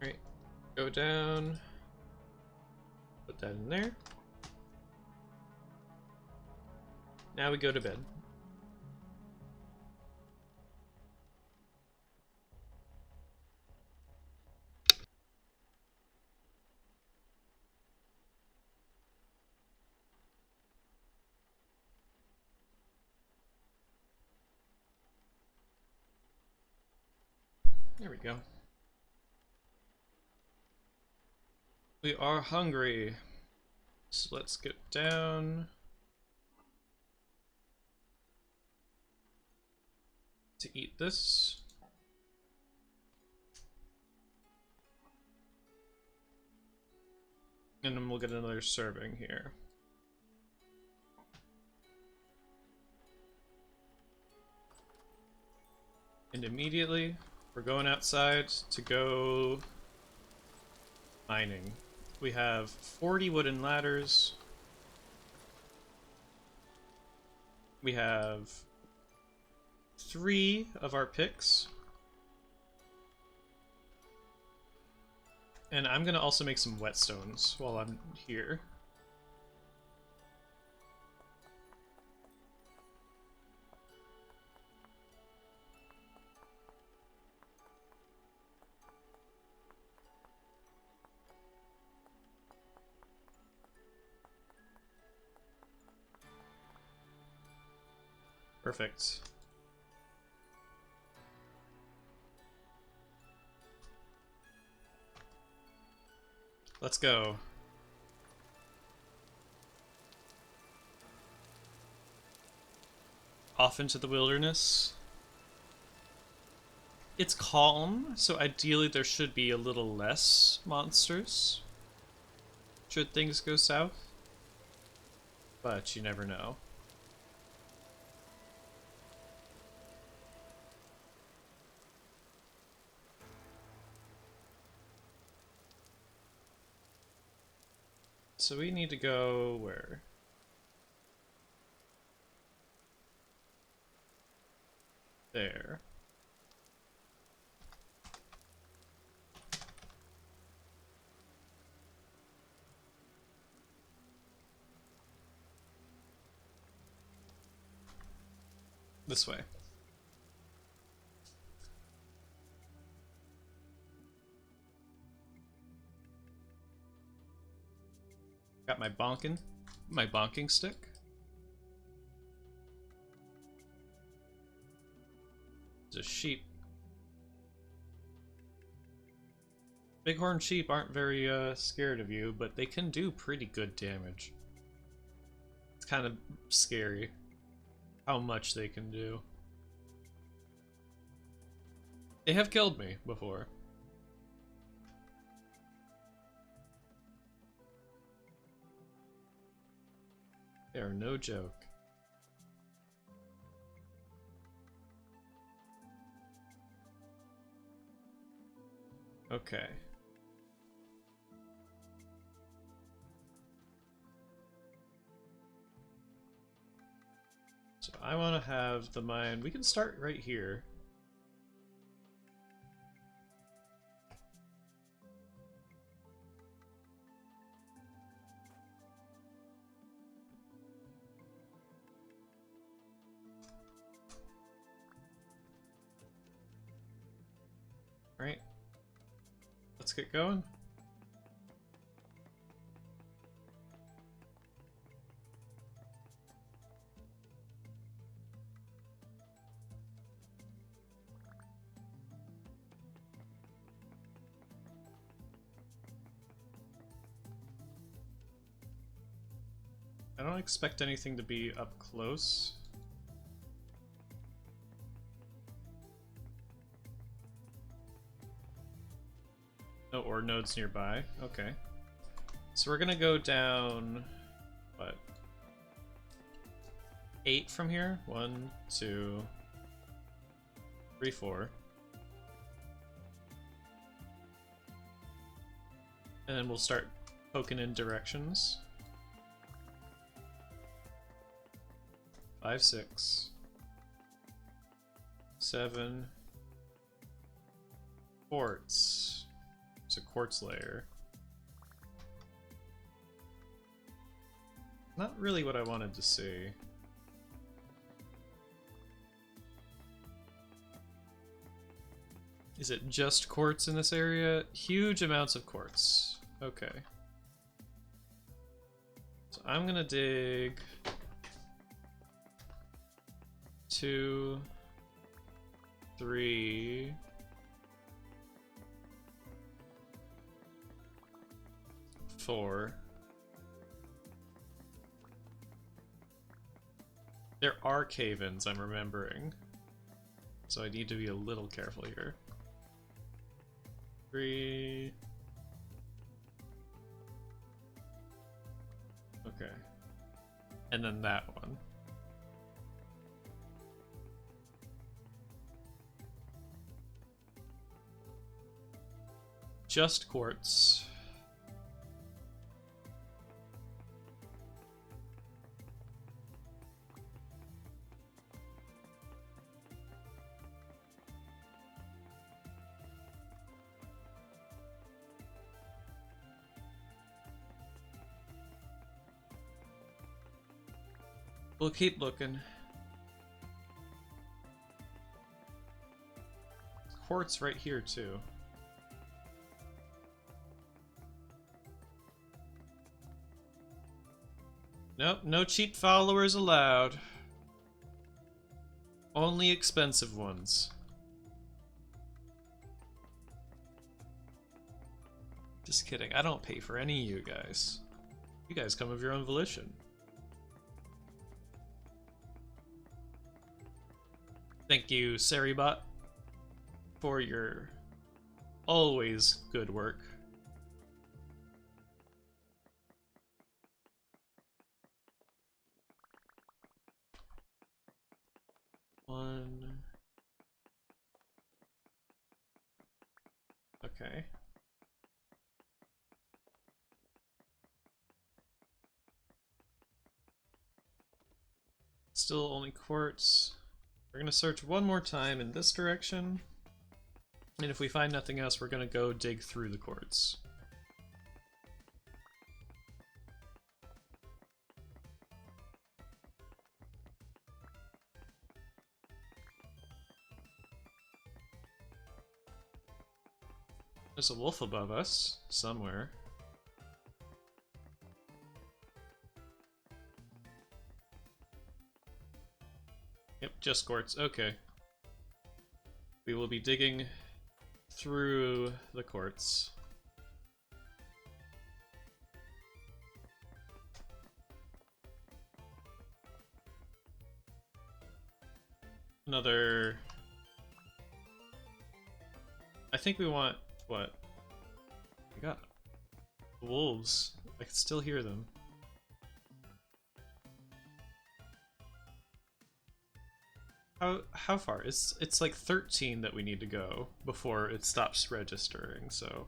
Alright, go down. Put that in there. Now we go to bed. There we go. We are hungry. So let's get down to eat this. And then we'll get another serving here. And immediately, we're going outside to go mining. We have 40 wooden ladders. We have 3 of our picks. And I'm gonna also make some whetstones while I'm here. Perfect. Let's go. Off into the wilderness. It's calm, so ideally there should be a little less monsters should things go south. But you never know. So we need to go where? There. This way. Got my bonking stick. There's a sheep. Bighorn sheep aren't very scared of you, but they can do pretty good damage. It's kind of scary how much they can do. They have killed me before. They are no joke. Okay. So I want to have the mine. We can start right here. Right. Let's get going. I don't expect anything to be up close. Oh, or nodes nearby. Okay. So we're gonna go down, what? 8 from here? 1, 2, 3, 4. And then we'll start poking in directions. 5, 6, 7. Quartz. It's a quartz layer. Not really what I wanted to see. Is it just quartz in this area? Huge amounts of quartz. Okay. So I'm gonna dig 2, 3, 4. There are cave-ins, I'm remembering. So I need to be a little careful here. 3. Okay. And then that one. Just quartz. We'll keep looking. Quartz right here too. Nope, no cheap followers allowed. Only expensive ones. Just kidding, I don't pay for any of you guys. You guys come of your own volition. Thank you, Saribot, for your always good work. One. Okay. Still only quartz. We're gonna search one more time in this direction, and if we find nothing else, we're gonna go dig through the quartz. There's a wolf above us, somewhere. Yep, just quartz. Okay. We will be digging through the quartz. Another... I think we want... what? We got wolves. I can still hear them. How far? It's like 13 that we need to go before it stops registering, so...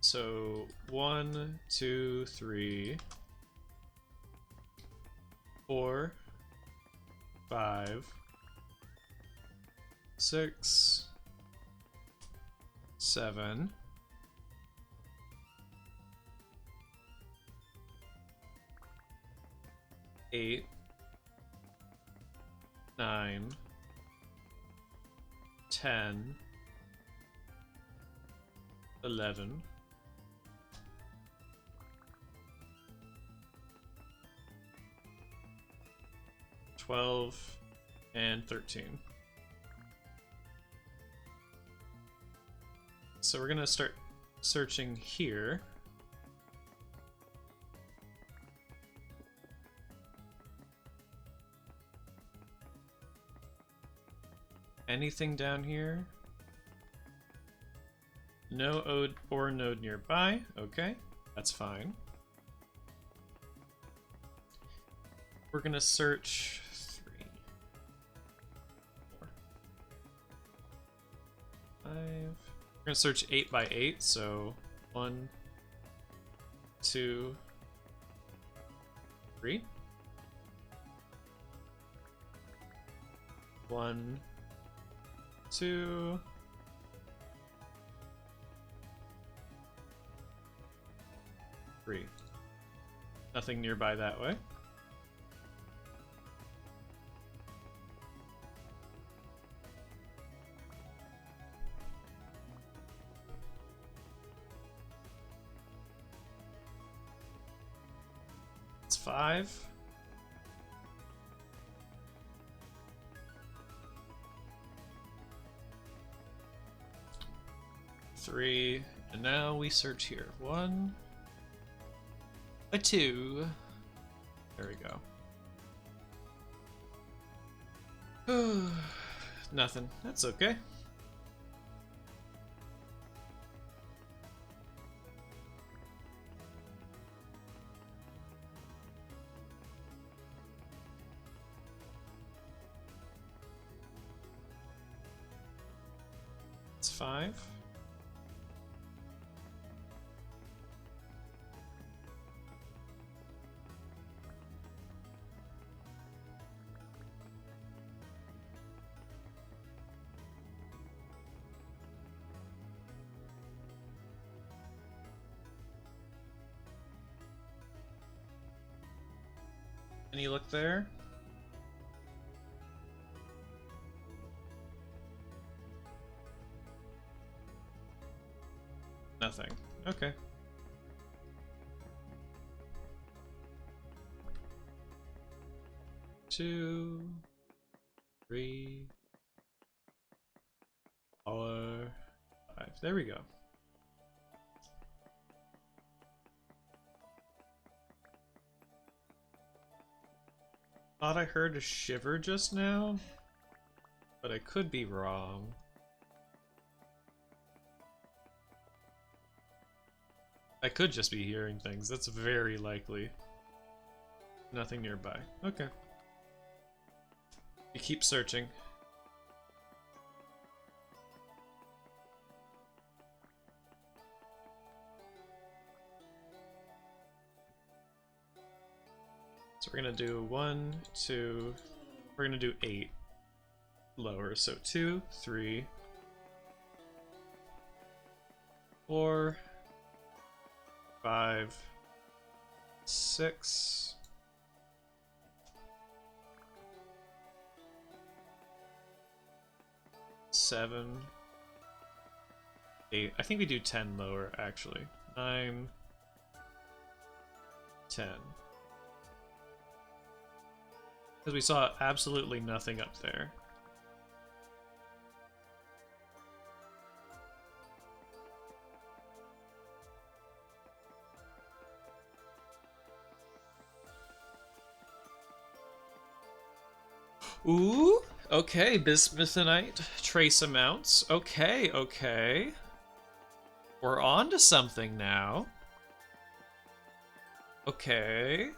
So, 1, 2, 3, 4, 5, 6, 7, 8, 9, 10, 11, 12, and 13. So we're gonna start searching here. Anything down here? No ore node nearby. Okay, that's fine. We're gonna search 3, 4, 5. We're gonna search 8 by 8, so 1, 2, 3. 1, 2, 3. Nothing nearby that way. It's 5. Three And now we search here. 1, a 2. There we go. Nothing. That's okay. It's 5. Any look there? Nothing. Okay. Two, 3, 4, 5. There we go. Thought I heard a shiver just now, but I could be wrong. I could just be hearing things. That's very likely. Nothing nearby. Okay. You keep searching. So we're gonna do 1, 2, we're gonna do 8 lower. So 2, 3, 4, 5, 6, 7, 8. I think we do 10 lower actually. 9, 10. Because we saw absolutely nothing up there. Ooh, okay, bismuthinite, trace amounts. Okay, okay. We're on to something now. Okay.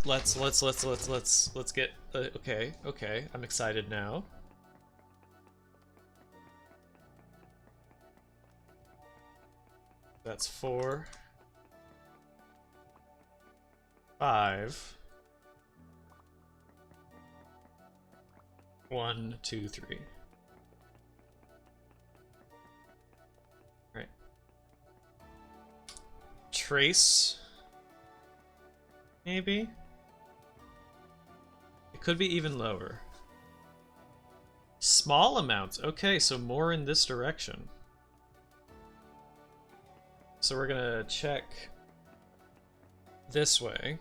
Let's get okay, okay. I'm excited now. That's 4, 5. 1, 2, 3. Right. Trace. Maybe? It could be even lower. Small amounts. Okay, so more in this direction. So we're gonna check this way.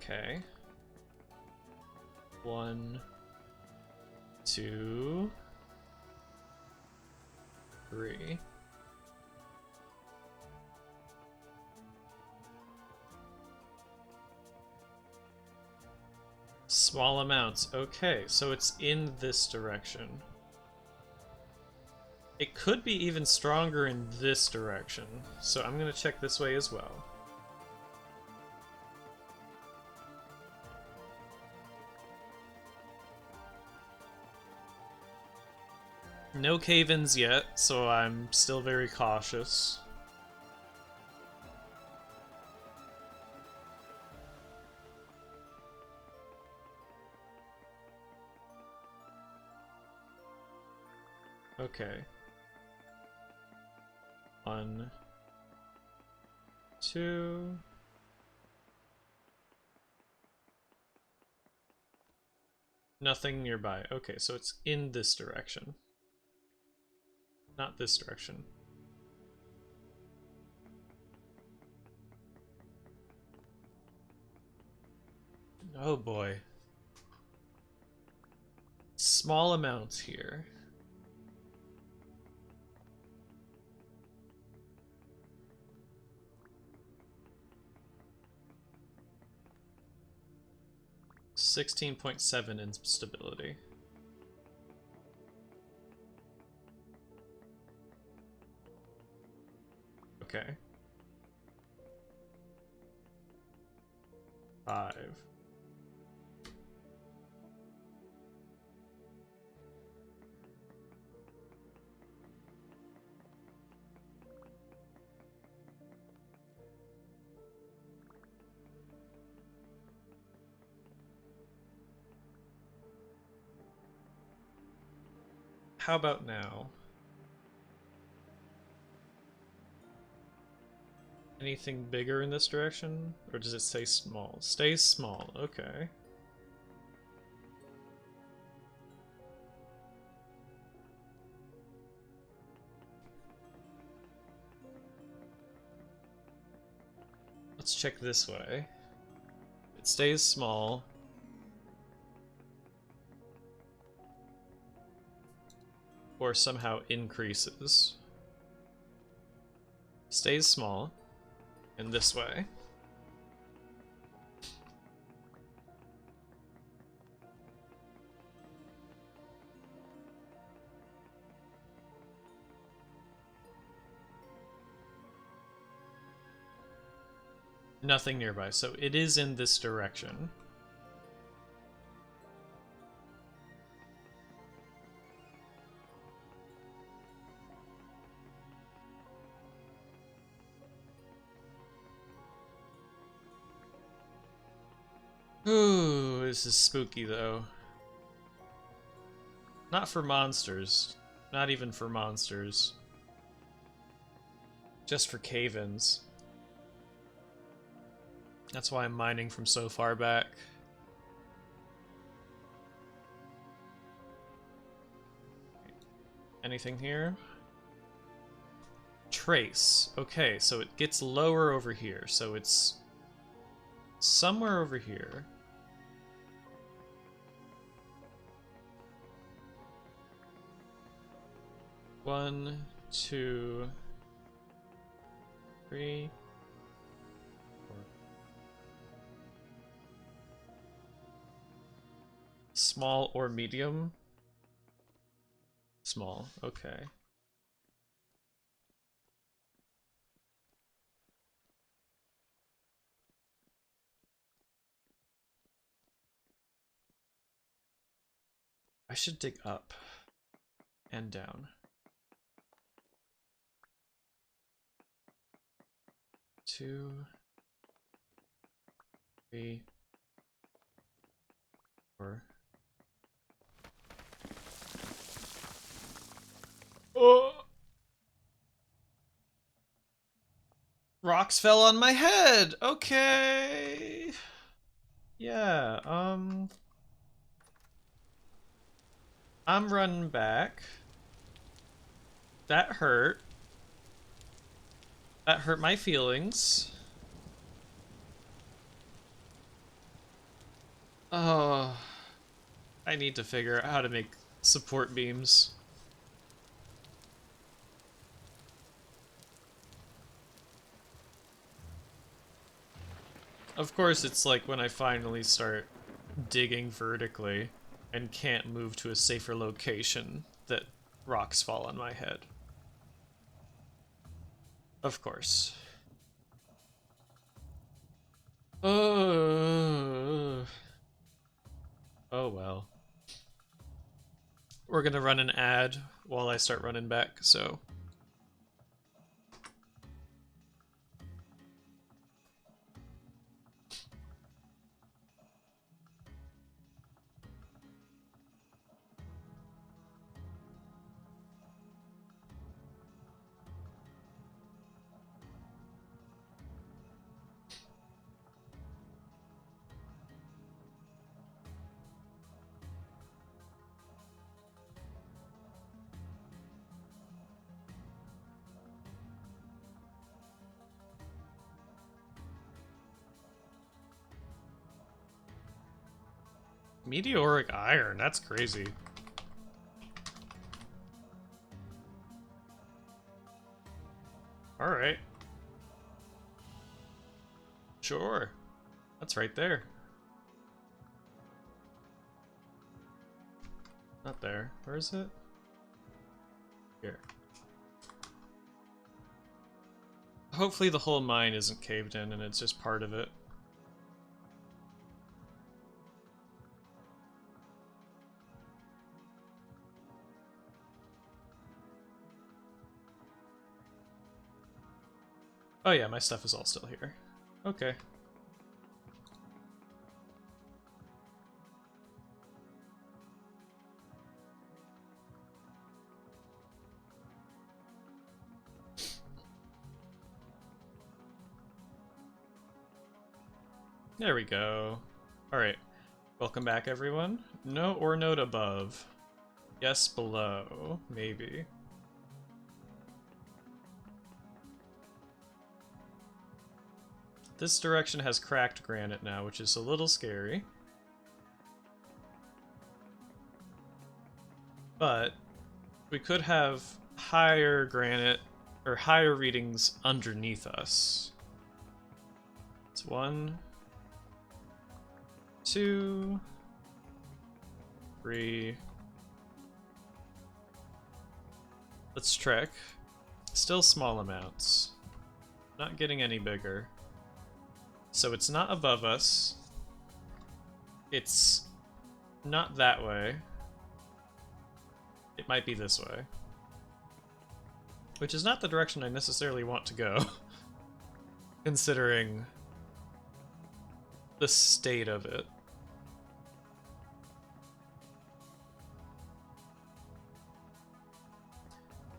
Okay. 1, 2, 3. Small amounts. Okay, so it's in this direction. It could be even stronger in this direction, so I'm gonna check this way as well. No cave-ins yet, so I'm still very cautious. Okay. 1, 2. Nothing nearby. Okay, so it's in this direction. Not this direction. Oh boy. Small amounts here. $16.7 instability. Okay. 5. How about now? Anything bigger in this direction? Or does it stay small? Stays small, okay. Let's check this way. It stays small. Or somehow increases. Stays small. And this way. Nothing nearby, so it is in this direction. Ooh, this is spooky though. Not for monsters. Not even for monsters. Just for cave-ins. That's why I'm mining from so far back. Anything here? Trace. Okay, so it gets lower over here. So it's somewhere over here. One, two, three, four. Small or medium? Small, okay. I should dig up and down. 2, 3, 4. Oh! Rocks fell on my head! Okay! Yeah, I'm running back. That hurt. That hurt my feelings. Oh, I need to figure out how to make support beams. Of course, it's like when I finally start digging vertically and can't move to a safer location that rocks fall on my head. Of course. Oh well. We're gonna run an ad while I start running back, so... Meteoric iron, that's crazy. Alright. Sure. That's right there. Not there. Where is it? Here. Hopefully the whole mine isn't caved in and it's just part of it. Oh yeah, my stuff is all still here. Okay. There we go. Alright. Welcome back, everyone. No or note above. Yes below. Maybe. This direction has cracked granite now, which is a little scary. But we could have higher granite, or higher readings underneath us. It's 1, 2, 3. Let's check. Still small amounts. Not getting any bigger. So it's not above us. It's not that way. It might be this way. Which is not the direction I necessarily want to go, considering the state of it.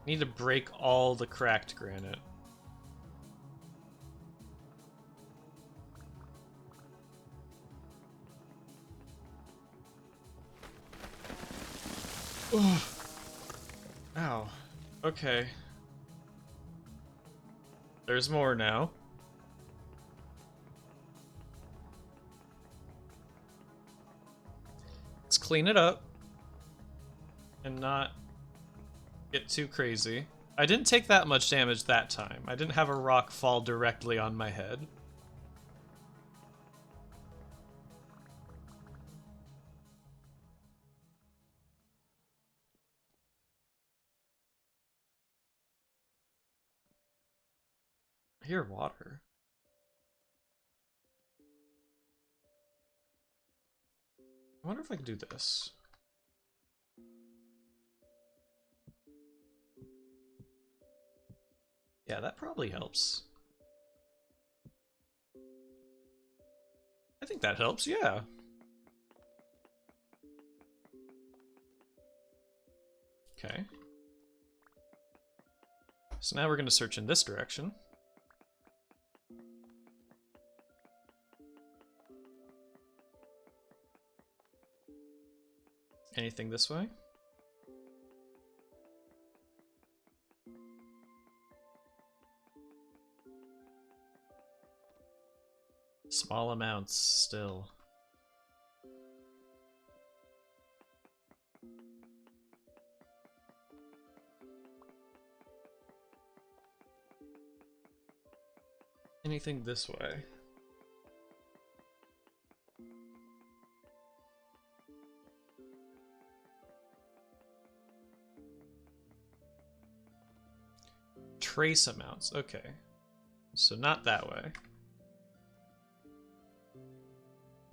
Need to break all the cracked granite. Ugh. Ow. Okay. There's more now. Let's clean it up and not get too crazy. I didn't take that much damage that time. I didn't have a rock fall directly on my head. I hear water. I wonder if I can do this. Yeah, that probably helps. I think that helps, yeah. Okay. So now we're going to search in this direction. Anything this way? Small amounts still. Anything this way? Trace amounts, okay. So not that way.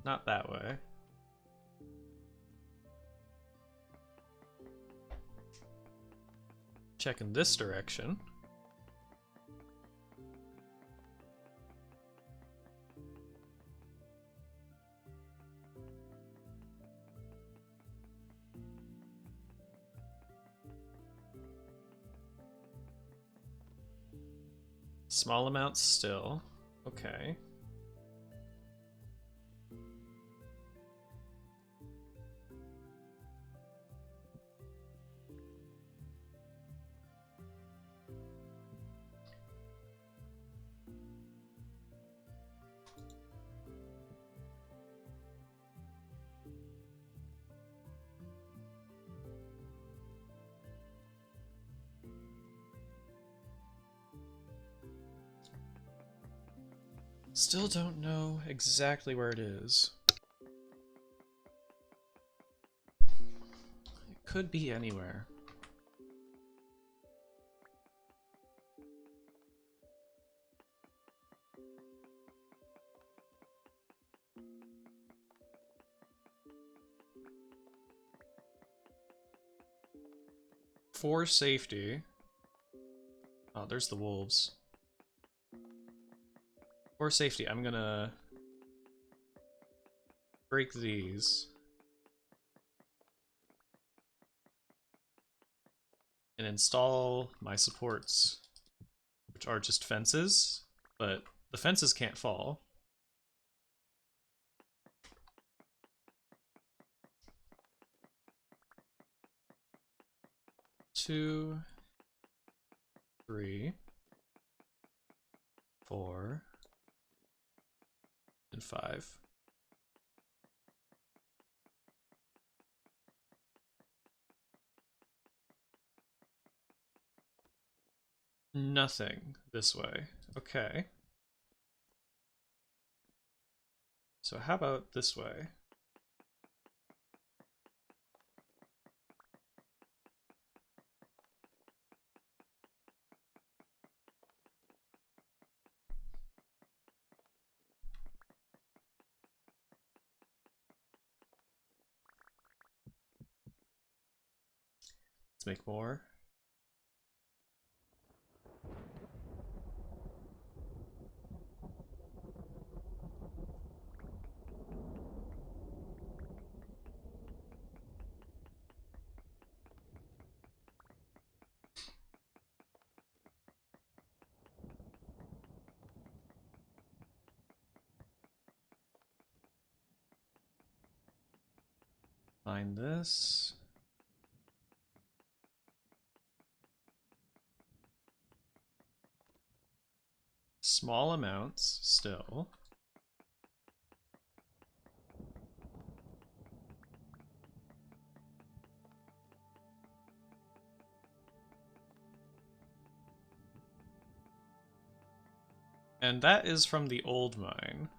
Not that way. Check in this direction. Small amounts still. Okay. Still don't know exactly where it is. It could be anywhere. For safety. Oh, there's the wolves. For safety, I'm gonna break these. And install my supports, which are just fences, but the fences can't fall. Two, 3, 4, and 5. Nothing this way. Okay. So how about this way? Let's make more. Find this. Small amounts still. And that is from the old mine.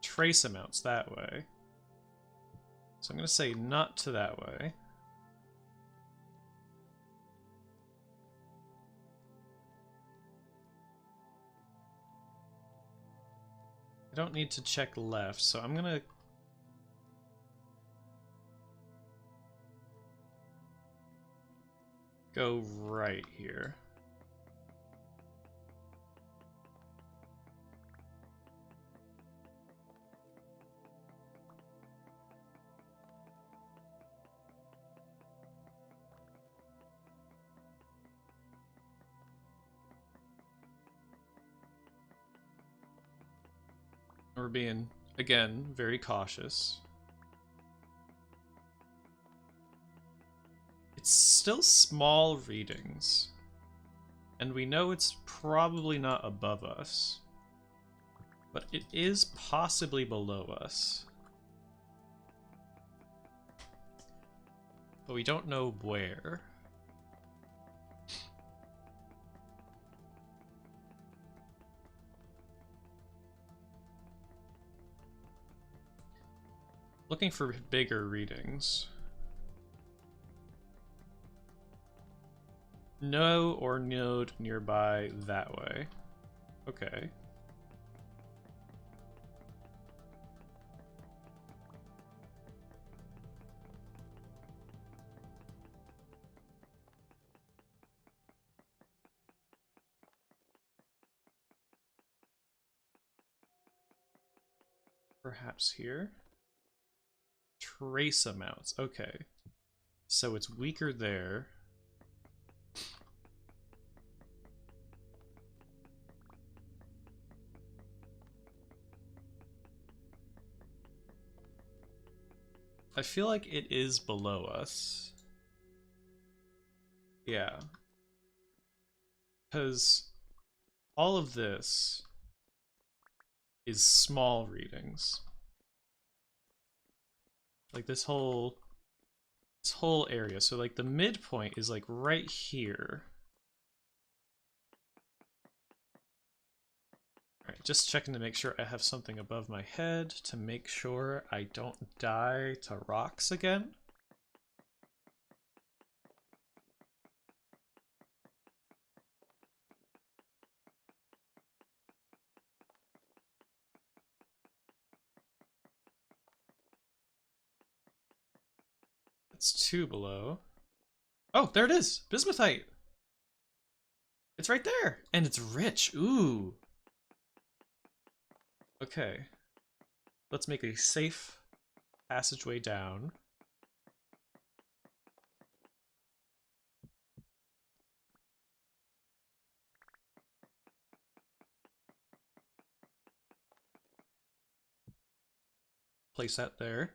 Trace amounts that way. So I'm going to say not to that way. I don't need to check left, so I'm going to go right here. We're being, again, very cautious. It's still small readings. And we know it's probably not above us. But it is possibly below us. But we don't know where. Looking for bigger readings. No or node nearby that way. Okay. Perhaps here. Trace amounts. Okay. So it's weaker there. I feel like it is below us. Yeah. Because all of this is small readings. Like this whole area. So like the midpoint is like right here. Alright, just checking to make sure I have something above my head to make sure I don't die to rocks again. It's 2 below. Oh, there it is! Bismuthite! It's right there! And it's rich! Ooh! Okay. Let's make a safe passageway down. Place that there.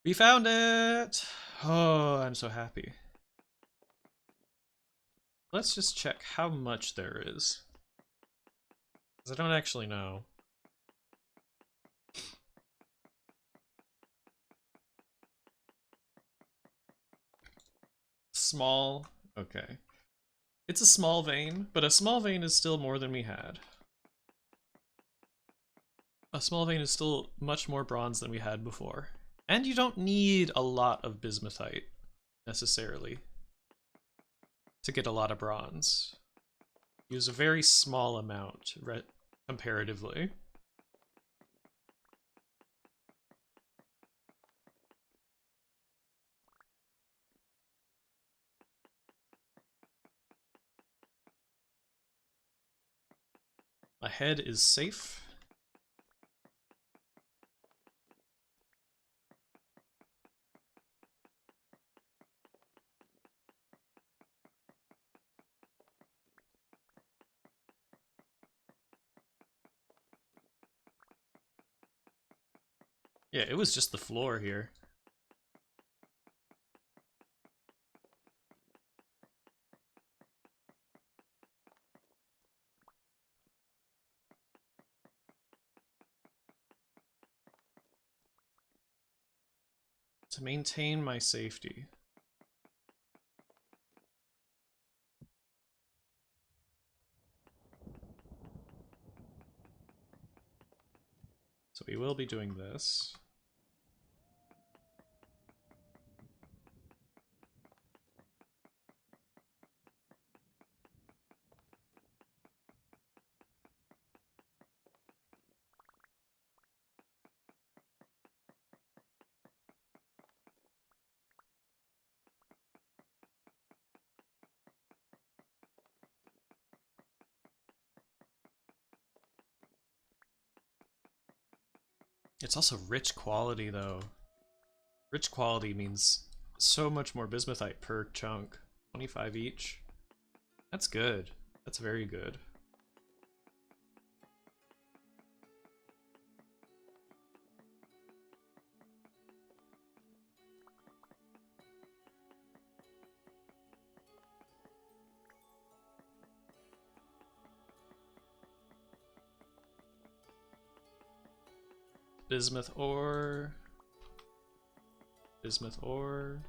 We found it! Oh, I'm so happy. Let's just check how much there is. Because I don't actually know. Small. Okay. It's a small vein, but a small vein is still more than we had. A small vein is still much more bronze than we had before. And you don't need a lot of bismuthite, necessarily, to get a lot of bronze. Use a very small amount, comparatively. My head is safe. Yeah, it was just the floor here. To maintain my safety. So we will be doing this. It's also rich quality, though. Rich quality means so much more bismuthite per chunk. 25 each. That's good. That's very good. Bismuth ore. Bismuth ore.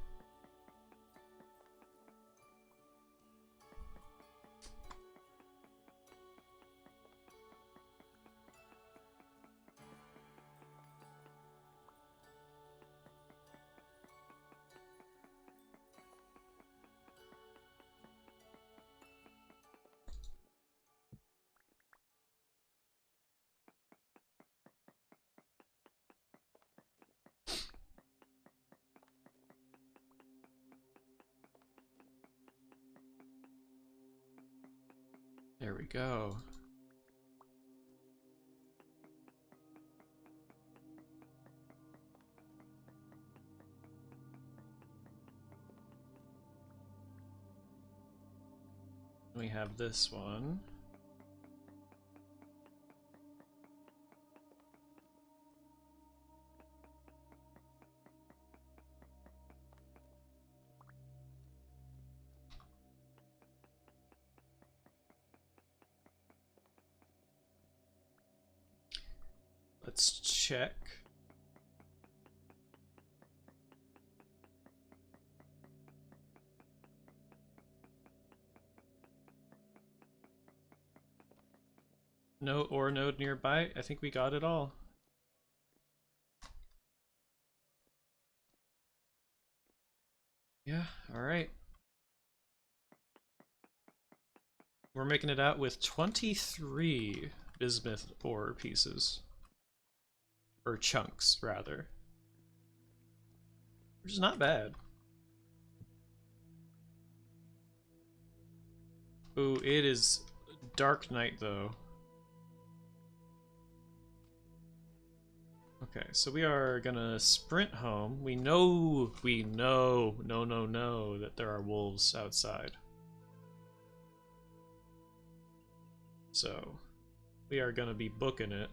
There we go. We have this one. Let's check. No ore node nearby. I think we got it all. Yeah, alright. We're making it out with 23 bismuth ore pieces. Or chunks, rather. Which is not bad. Ooh, it is dark night, though. Okay, so we are gonna sprint home. We know, that there are wolves outside. So, we are gonna be booking it.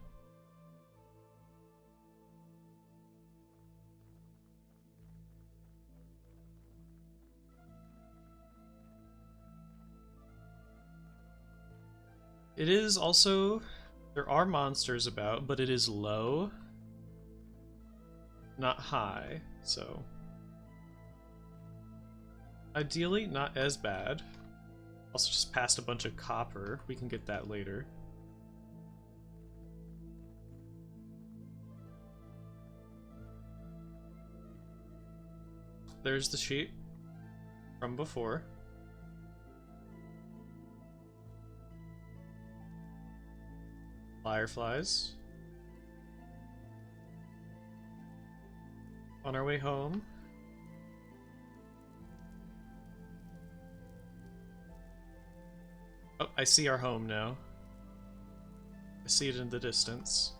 It is also, there are monsters about, but it is low, not high, so ideally not as bad. Also just passed a bunch of copper, we can get that later. There's the sheet from before. Fireflies. On our way home. Oh, I see our home now. I see it in the distance.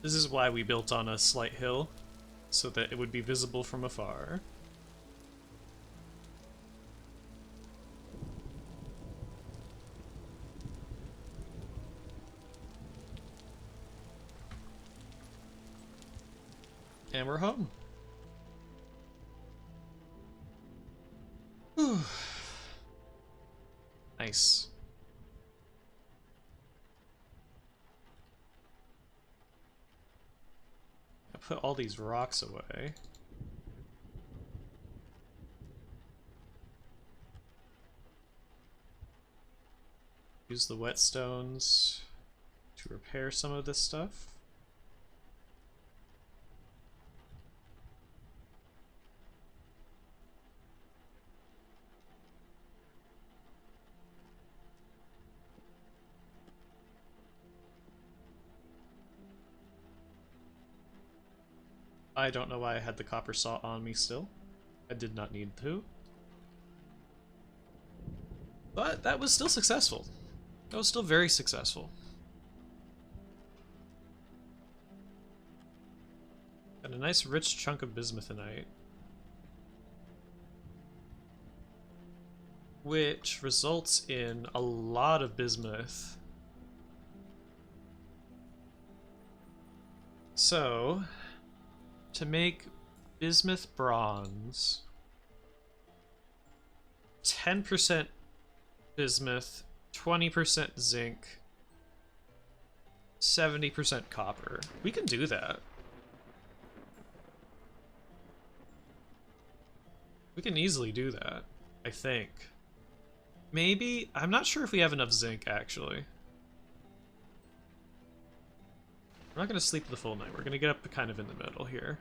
This is why we built on a slight hill, so that it would be visible from afar. And we're home. Whew. Nice. I put all these rocks away. Use the whetstones to repair some of this stuff. I don't know why I had the copper saw on me still. I did not need to. But that was still successful. That was still very successful. Got a nice rich chunk of bismuthinite. Which results in a lot of bismuth. So, to make bismuth bronze, 10% bismuth, 20% zinc, 70% copper. We can do that. We can easily do that, I think. Maybe? I'm not sure if we have enough zinc, actually. We're not going to sleep the full night. We're going to get up kind of in the middle here.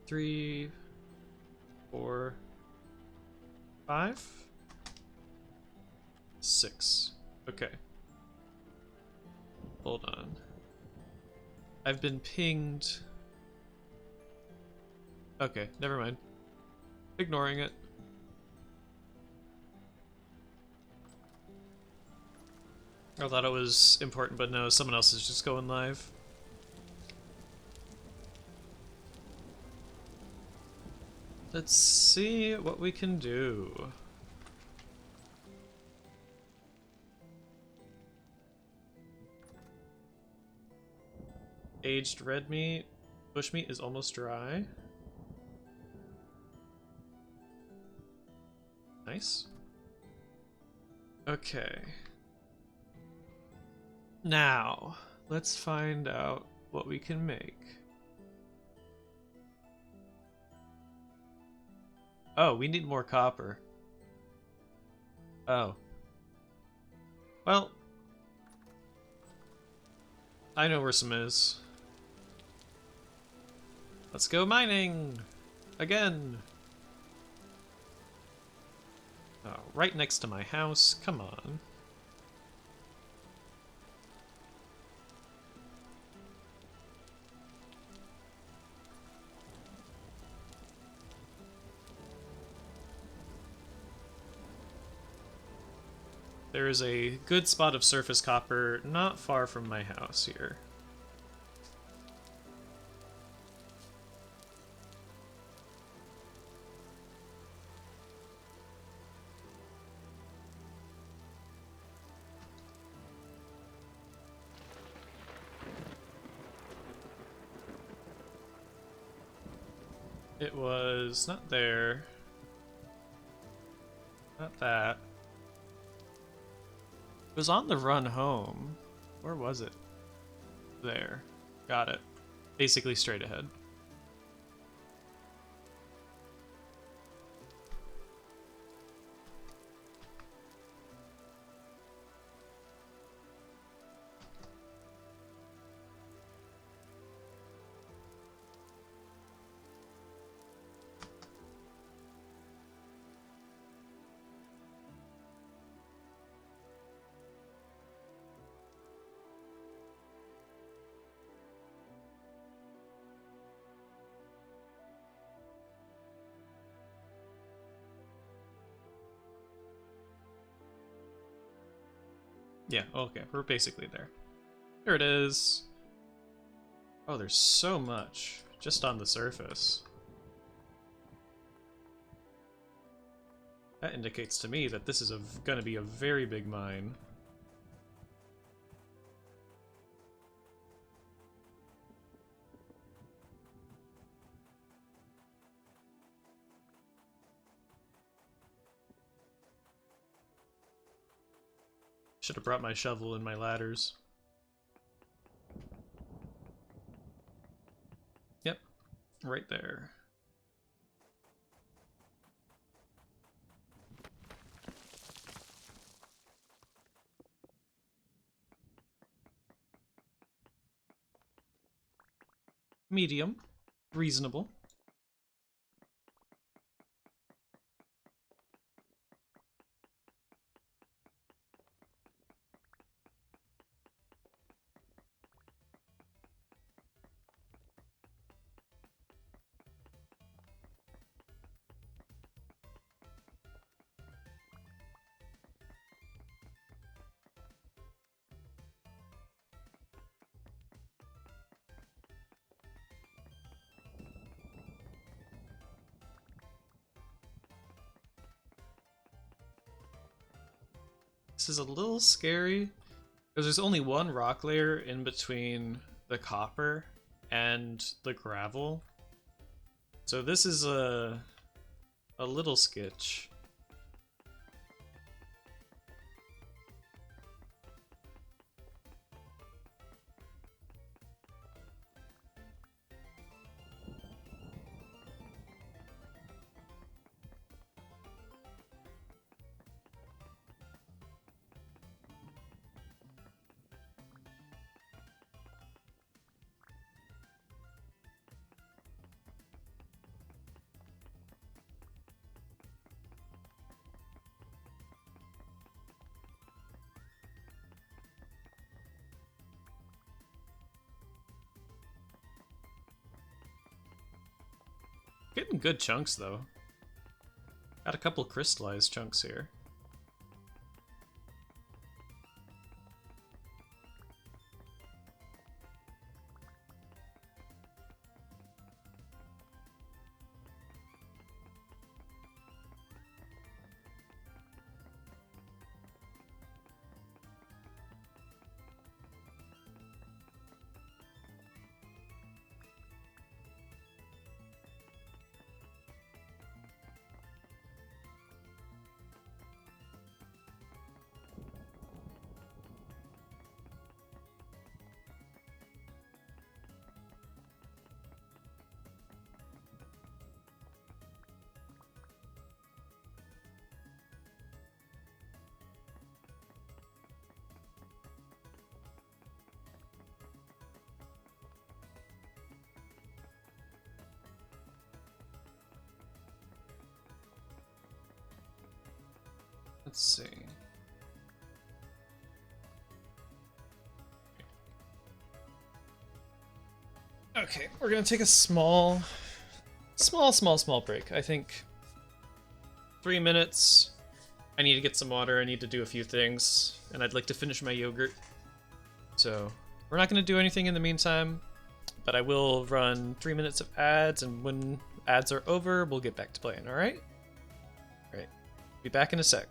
3, 4, 5, 6. Okay. Hold on. I've been pinged. Okay, never mind. Ignoring it. I thought it was important, but no, someone else is just going live. Let's see what we can do. Aged red meat. Bushmeat is almost dry. Nice. Okay. Now, let's find out what we can make. Oh, we need more copper. Oh. Well, I know where some is. Let's go mining! Again! Oh, right next to my house. Come on. There is a good spot of surface copper not far from my house here. It was not there. Not that. It was on the run home. Where was it? There. Got it. Basically straight ahead. Yeah, okay, we're basically there. There it is. Oh, there's so much just on the surface. That indicates to me that this is gonna be a very big mine. Should have brought my shovel and my ladders. Yep, right there. Medium. Reasonable. This is a little scary because there's only one rock layer in between the copper and the gravel. So this is a little sketch. Getting good chunks though. Got a couple crystallized chunks here. Let's see. Okay, we're gonna take a small break. I think 3 minutes. I need to get some water, I need to do a few things, and I'd like to finish my yogurt. So, we're not gonna do anything in the meantime, but I will run 3 minutes of ads, and when ads are over, we'll get back to playing, alright? Alright, be back in a sec.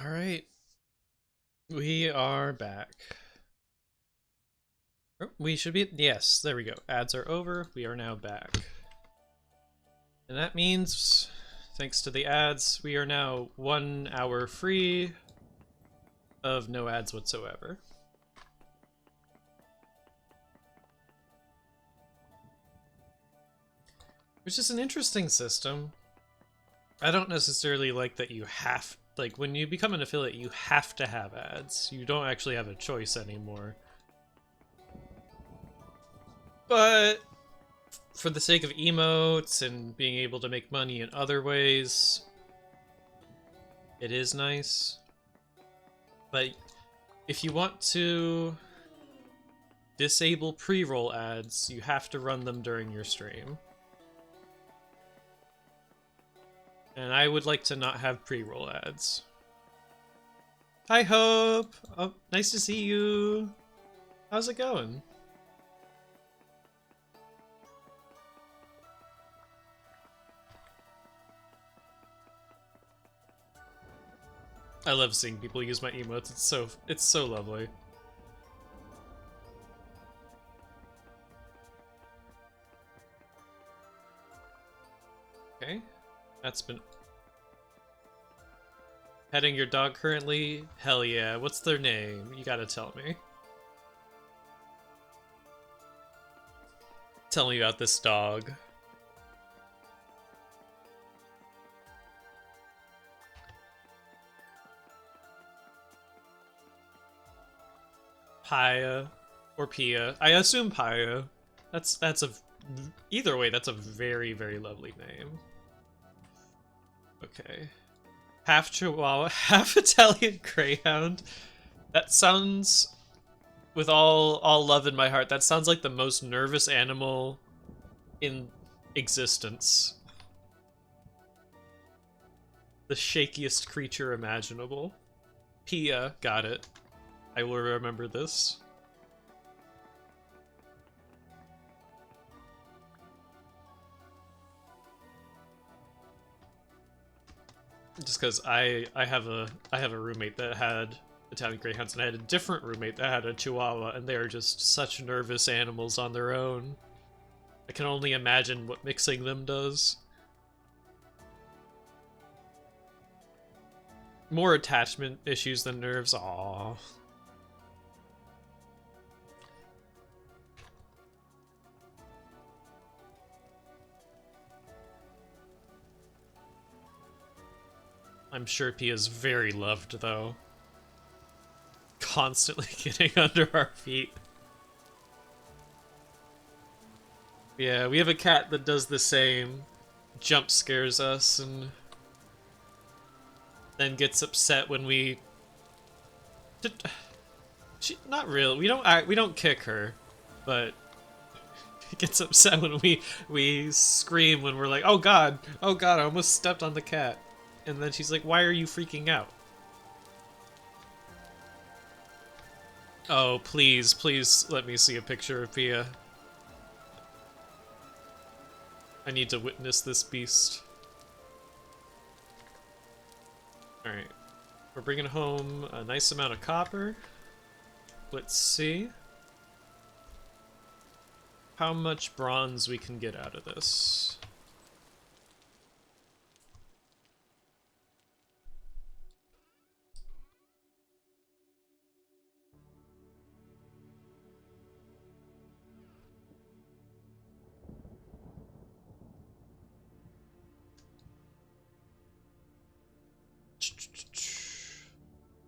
Alright. We are back. We should be... Yes, there we go. Ads are over. We are now back. And that means, thanks to the ads, we are now 1 hour free of no ads whatsoever. Which is an interesting system. I don't necessarily like that you have... Like, when you become an affiliate, you have to have ads. You don't actually have a choice anymore. But for the sake of emotes and being able to make money in other ways, it is nice. But if you want to disable pre-roll ads, you have to run them during your stream. And I would like to not have pre-roll ads. Hi, Hope! Oh, nice to see you! How's it going? I love seeing people use my emotes. It's so lovely. Okay, that's been... Petting your dog currently? Hell yeah. What's their name? You gotta tell me. Tell me about this dog. Paya or Pia. I assume Paya. That's a either way, that's a very, very lovely name. Okay. Half Chihuahua, half Italian Greyhound. That sounds, with all love in my heart, that sounds like the most nervous animal in existence. The shakiest creature imaginable. Pia, got it. I will remember this. Just because I have a roommate that had Italian Greyhounds, and I had a different roommate that had a Chihuahua, and they are just such nervous animals on their own. I can only imagine what mixing them does. More attachment issues than nerves. Aww. I'm sure Pia's very loved, though. Constantly getting under our feet. Yeah, we have a cat that does the same. Jump scares us and then gets upset when we... Not really. We don't kick her, but gets upset when we scream when we're like, oh god, I almost stepped on the cat. And then she's like, why are you freaking out? Oh, please let me see a picture of Pia. I need to witness this beast. Alright. We're bringing home a nice amount of copper. Let's see how much bronze we can get out of this.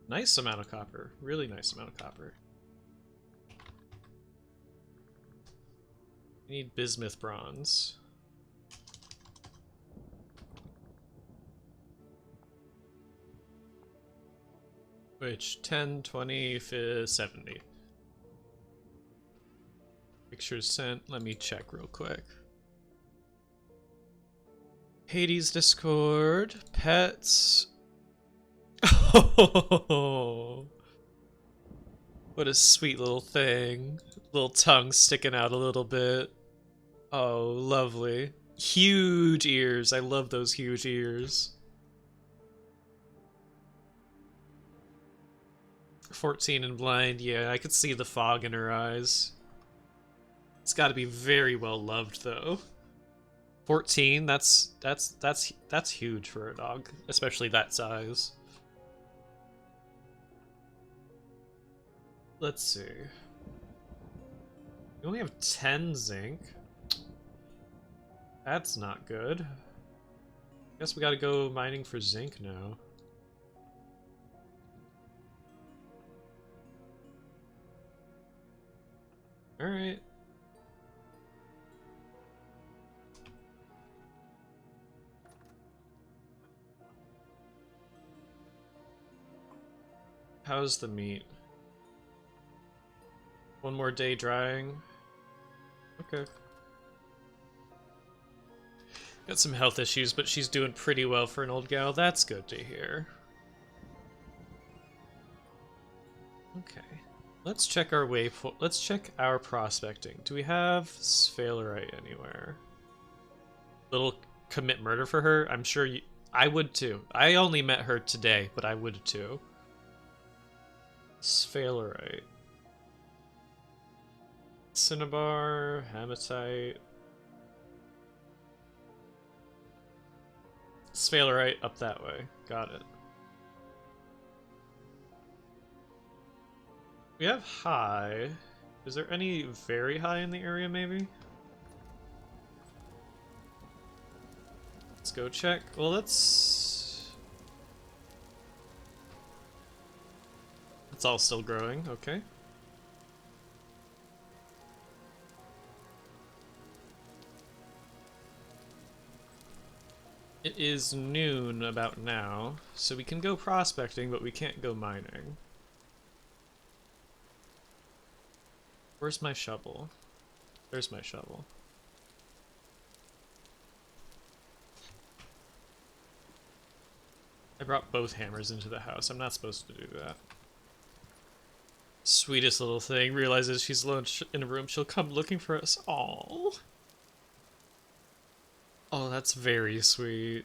Nice amount of copper. Really nice amount of copper. We need bismuth bronze. Which, 10, 20, 70. Pictures sent. Let me check real quick. Hades Discord. Pets. Oh, what a sweet little thing. Little tongue sticking out a little bit. Oh, lovely. Huge ears. I love those huge ears. 14 and blind. Yeah, I could see the fog in her eyes. It's got to be very well loved, though. 14. That's huge for a dog, especially that size. Let's see. We only have 10 zinc. That's not good. Guess we gotta go mining for zinc now. Alright. How's the meat? One more day drying. Okay. Got some health issues, but she's doing pretty well for an old gal. That's good to hear. Okay. Let's check our let's check our prospecting. Do we have sphalerite anywhere? Little commit murder for her? I'm sure I would too. I only met her today, but I would too. Sphalerite. Cinnabar, hematite. Sphalerite up that way. Got it. We have high. Is there any very high in the area, maybe? Let's go check. Well, that's all still growing, okay. It is noon about now, so we can go prospecting, but we can't go mining. Where's my shovel? There's my shovel. I brought both hammers into the house. I'm not supposed to do that. Sweetest little thing. Realizes she's alone in a room. She'll come looking for us all. Oh, that's very sweet.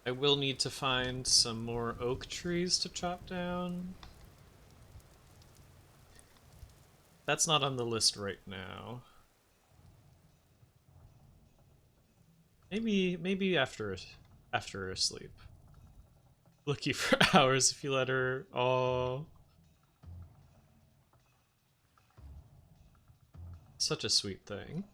I will need to find some more oak trees to chop down. That's not on the list right now. Maybe after her sleep. Lucky for hours if you let her. Oh, such a sweet thing.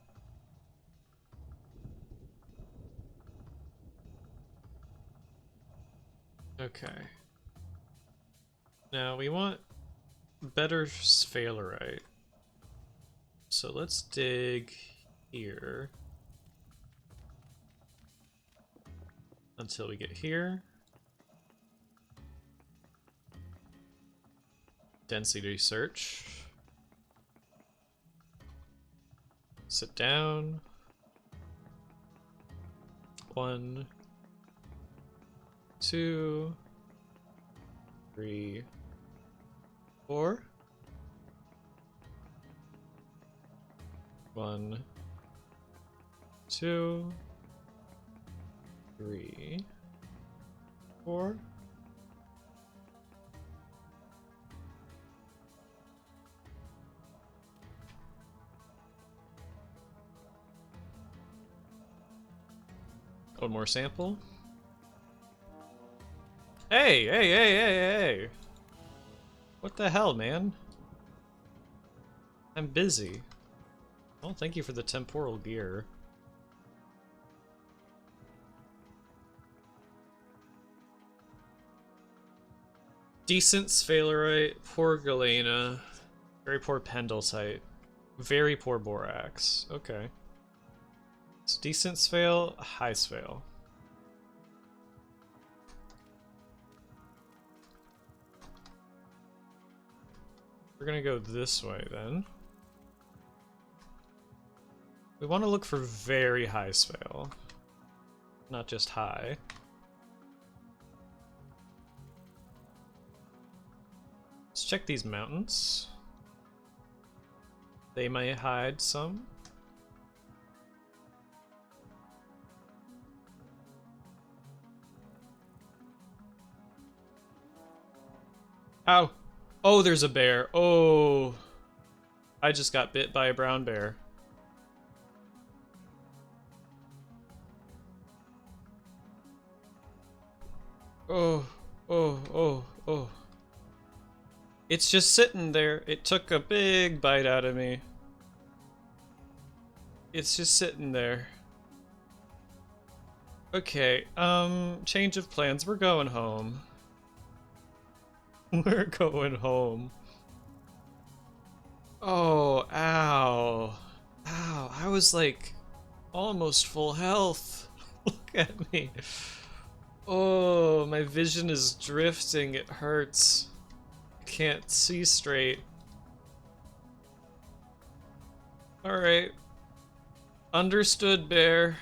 Okay. Now we want better sphalerite. So let's dig here until we get here. Density search. Sit down. 1, 2, 3, 4. 1, 2, 3, 4. One more sample. Hey! What the hell, man? I'm busy. Oh, thank you for the temporal gear. Decent sphalerite, poor galena, very poor pendletite, very poor borax. Okay. It's decent sphael, high sphael. We're gonna go this way then. We want to look for very high sphael, not just high. Let's check these mountains. They may hide some. Ow! Oh, there's a bear. Oh, I just got bit by a brown bear. Oh. It's just sitting there. It took a big bite out of me. It's just sitting there. Okay, change of plans. We're going home. We're going home. Oh, ow. Ow, I was like almost full health. Look at me. Oh, my vision is drifting. It hurts. I can't see straight. Alright. Understood, bear.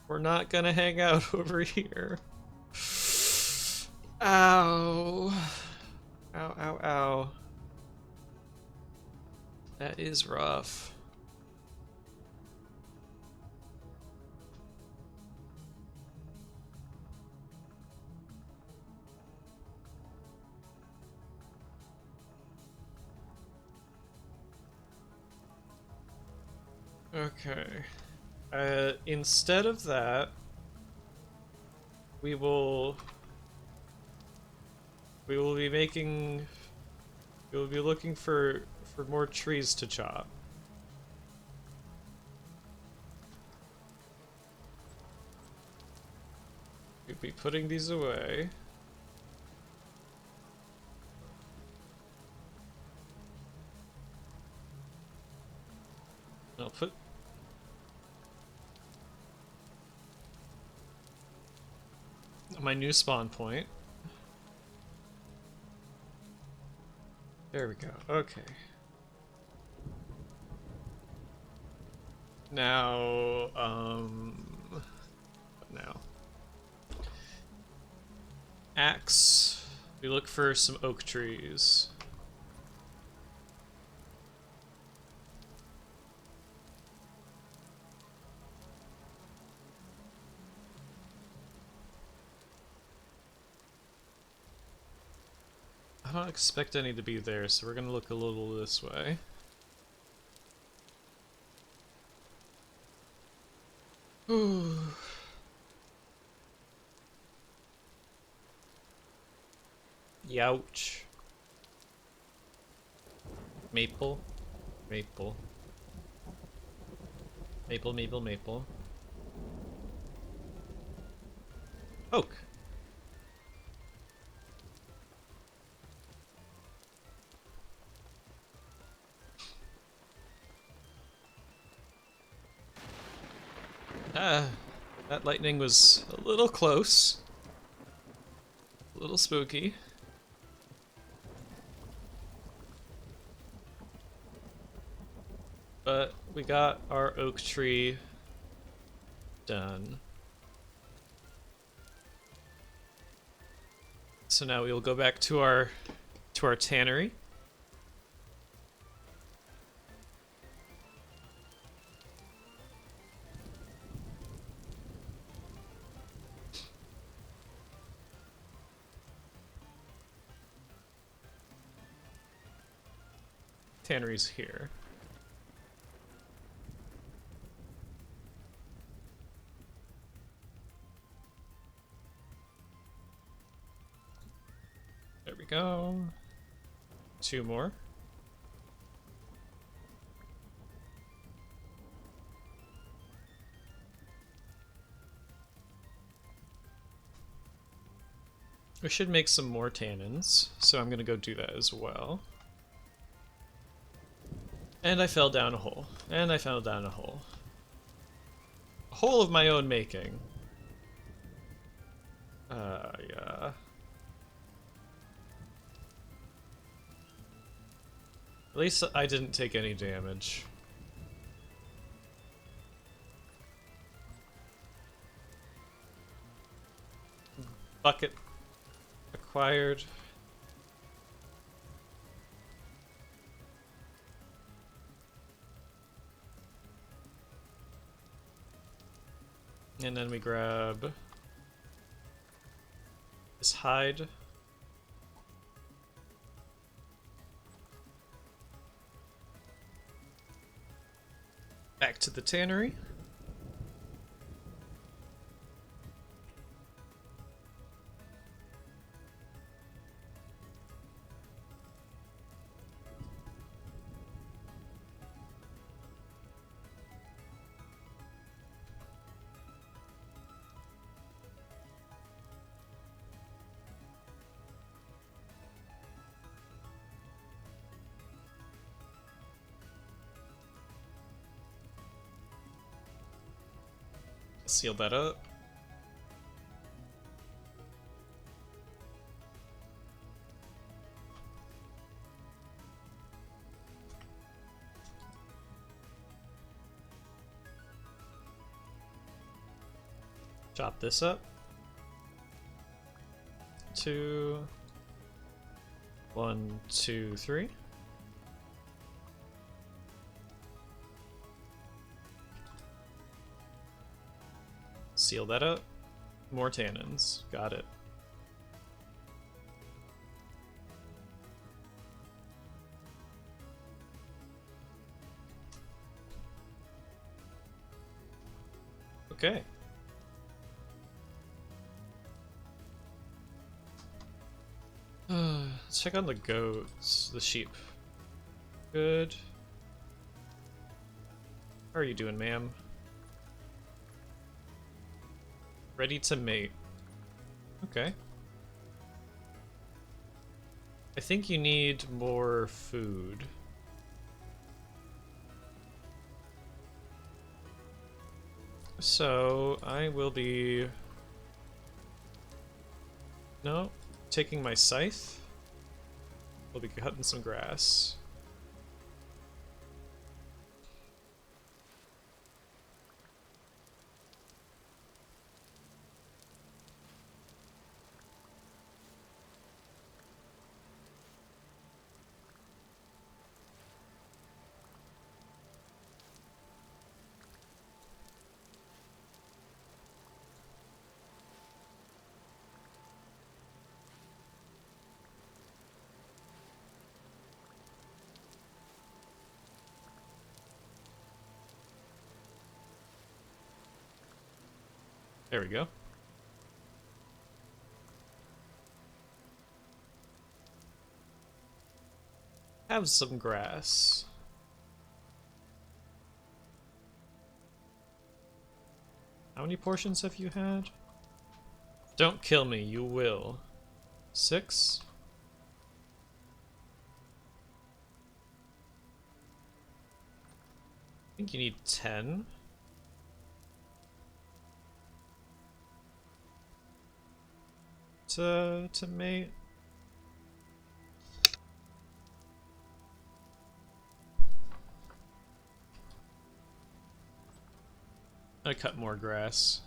We're not gonna hang out over here. Ow. Ow. That is rough. Okay. Instead of that, we will be making. We will be looking for more trees to chop. We'll be putting these away. I'll put my new spawn point. There we go. Okay. Now, what now? Axe. We look for some oak trees. I don't expect any to be there, so we're gonna look a little this way. Ooh. Youch. Maple. Maple. Maple, maple, maple. Oak. Ah, that lightning was a little close. A little spooky. But we got our oak tree done. So now we will go back to our tannery. Tannery's here. There we go. 2 more. We should make some more tannins, so I'm gonna go do that as well. And I fell down a hole. And I fell down a hole. A hole of my own making. Yeah. At least I didn't take any damage. Bucket acquired. And then we grab this hide. Back to the tannery. Seal that up. Chop this up. 2, 1, 2, 3. Seal that up. More tannins. Got it. Okay. Let's check on the goats, the sheep. Good. How are you doing, ma'am? Ready to mate. Okay. I think you need more food. So, I will be... No, taking my scythe. We'll be cutting some grass. There we go. Have some grass. How many portions have you had? Don't kill me, you will. 6? I think you need 10. To mate. I cut more grass.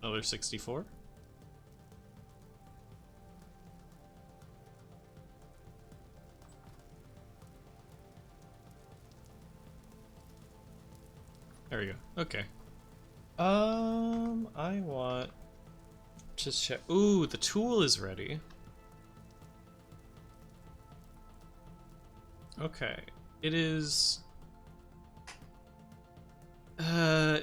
Another 64. There we go. Okay. I want to check. Ooh, the tool is ready. Okay. It is.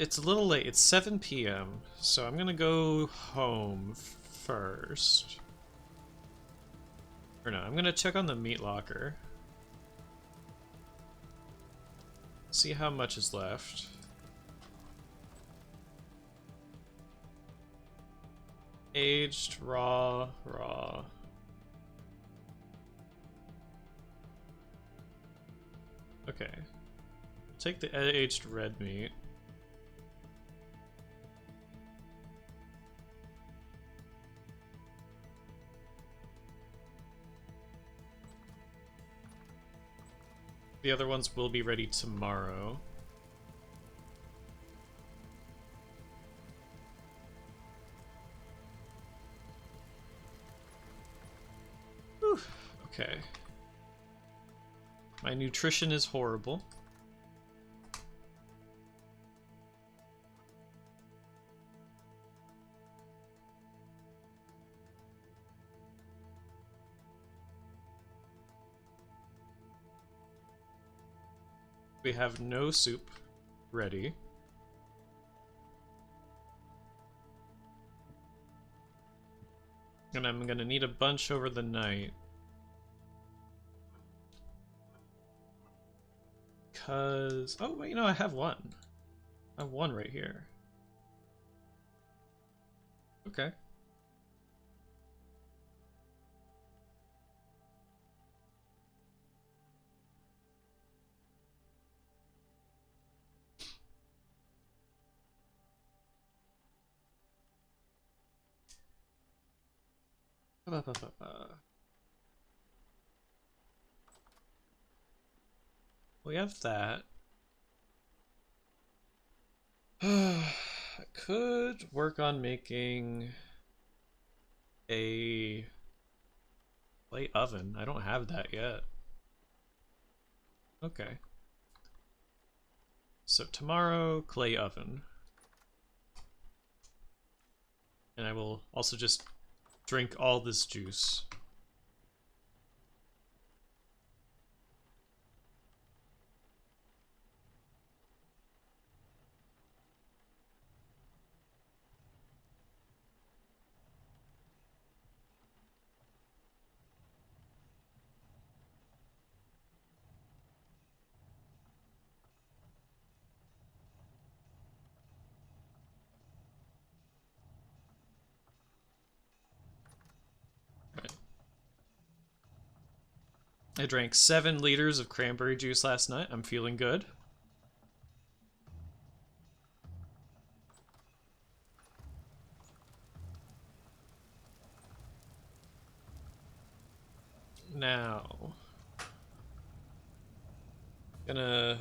It's a little late. It's 7 p.m. So I'm gonna go home first. Or no, I'm gonna check on the meat locker. See how much is left. Aged, raw. Okay. Take the aged red meat. The other ones will be ready tomorrow. Whew. Okay. My nutrition is horrible. We have no soup ready. And I'm gonna need a bunch over the night. Cause... Oh, wait, no, I have one. I have one right here. Okay. We have that. I could work on making a clay oven. I don't have that yet. Okay. So tomorrow, clay oven. And I will also just drink all this juice. Right. I drank 7 liters of cranberry juice last night. I'm feeling good. Now, gonna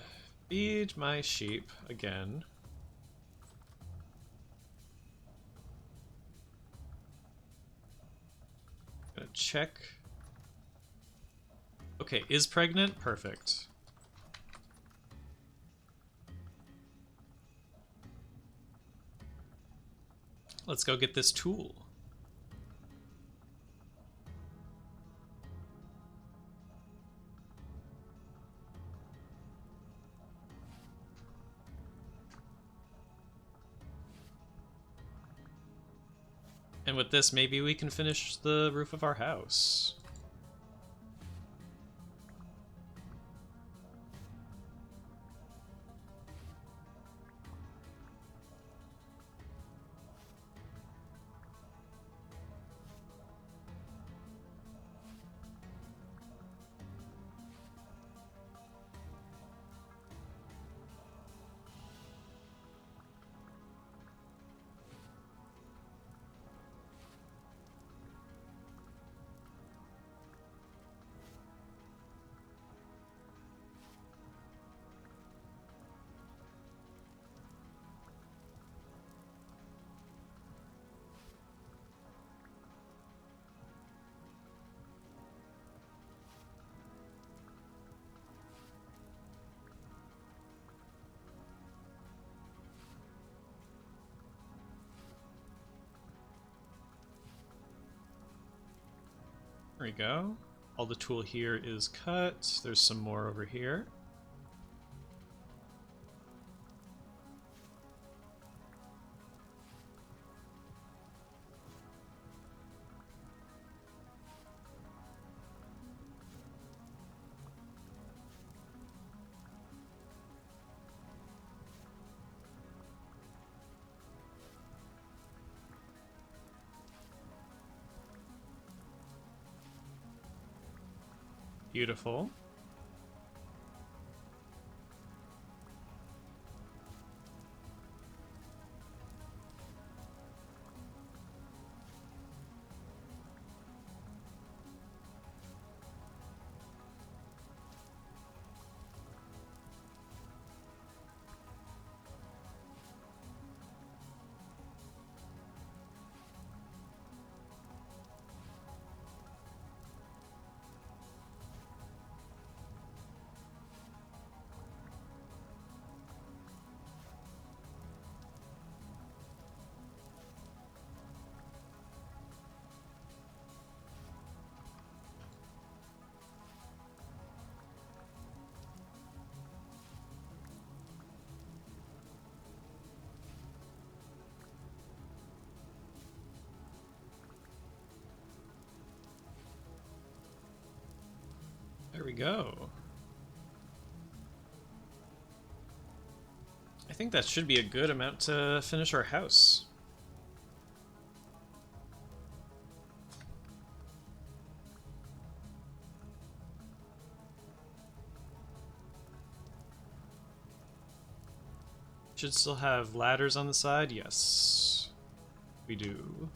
feed my sheep again. Gonna check. Okay, is pregnant? Perfect. Let's go get this tool. And with this, maybe we can finish the roof of our house. There we go. All the tool here is cut. There's some more over here. Beautiful. There we go. I think that should be a good amount to finish our house. Should still have ladders on the side? Yes, we do.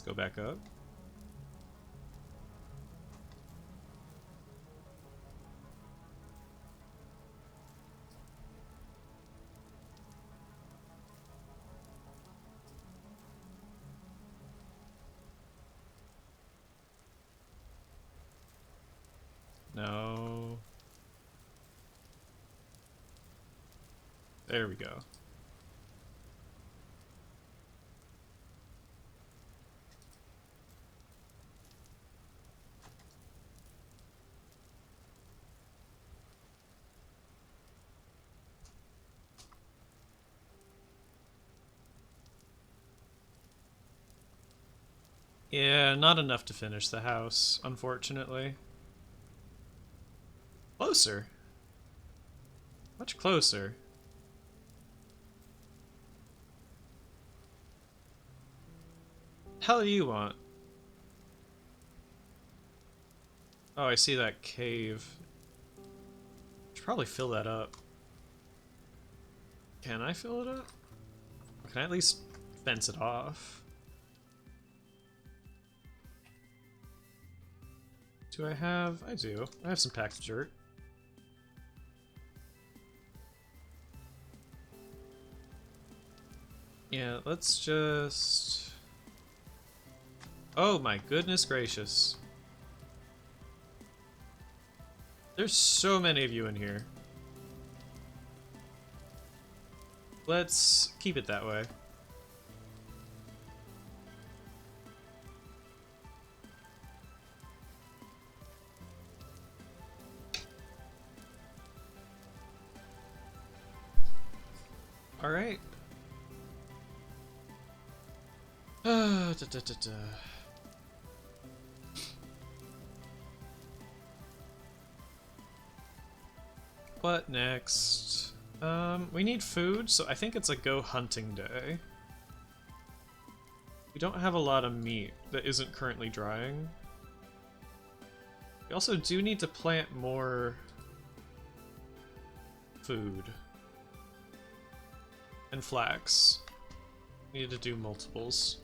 Let's go back up. No. There we go. Yeah, not enough to finish the house, unfortunately. Closer. Much closer. Hell do you want? Oh, I see that cave. Should probably fill that up. Can I fill it up? Can I at least fence it off? Do I have? I do. I have some packed dirt. Yeah, let's just... Oh my goodness gracious. There's so many of you in here. Let's keep it that way. Alright. Da, da, da, da. What next? We need food, so I think it's a go hunting day. We don't have a lot of meat that isn't currently drying. We also do need to plant more food. And flax. We need to do multiples.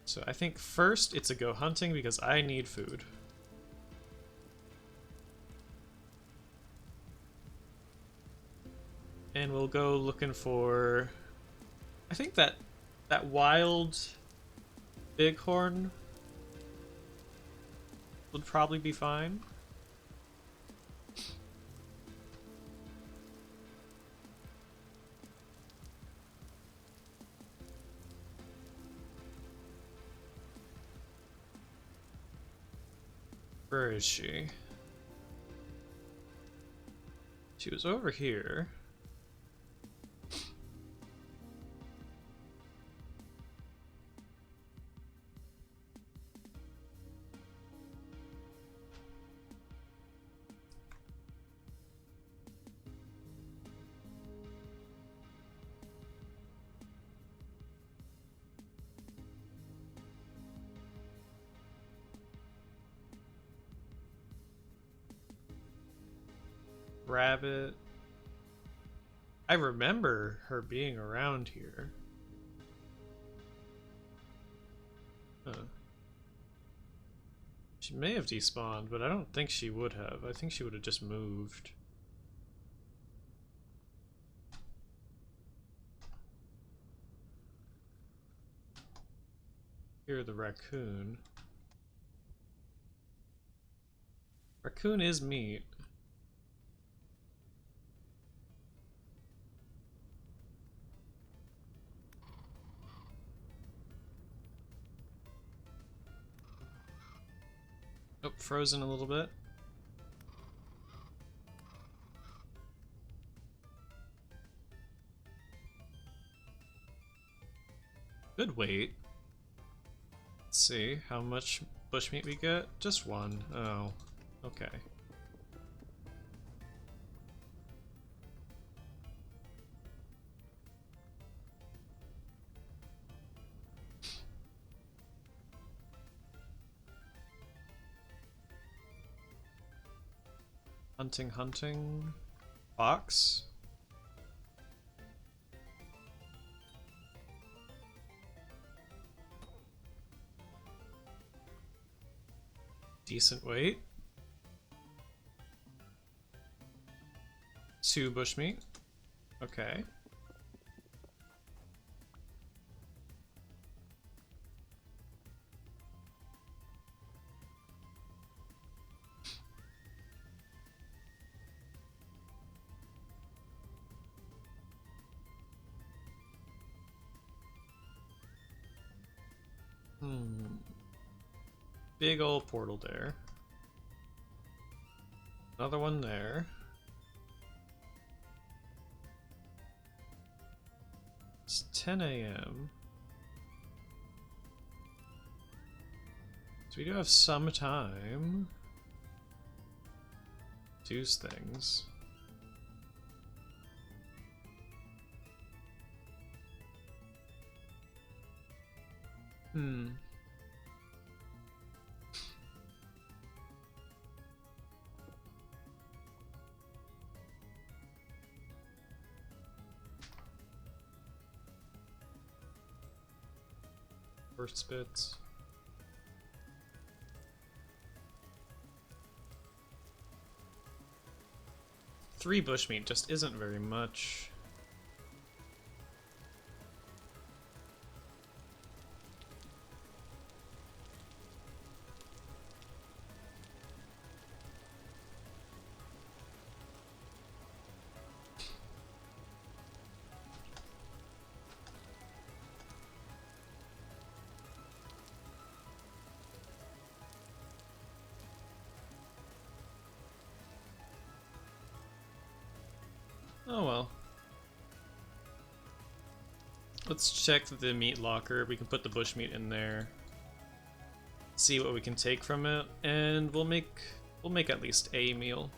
So I think first it's a go hunting because I need food. And we'll go looking for... I think that wild bighorn would probably be fine. Where is she? She was over here. Rabbit. I remember her being around here. Huh. She may have despawned, but I don't think she would have. I think she would have just moved. Here, the raccoon. Raccoon is meat. Oh, frozen a little bit. Good weight. Let's see how much bushmeat we get. Just one. Oh, okay. Hunting. Fox? decent weight. 2 bushmeat. Okay. Big old portal there. Another one there. It's 10 a.m. So we do have some time to use things. First bits. Three bushmeat just isn't very much. Oh well. Let's check the meat locker. We can put the bushmeat in there. See what we can take from it, and we'll make at least a meal.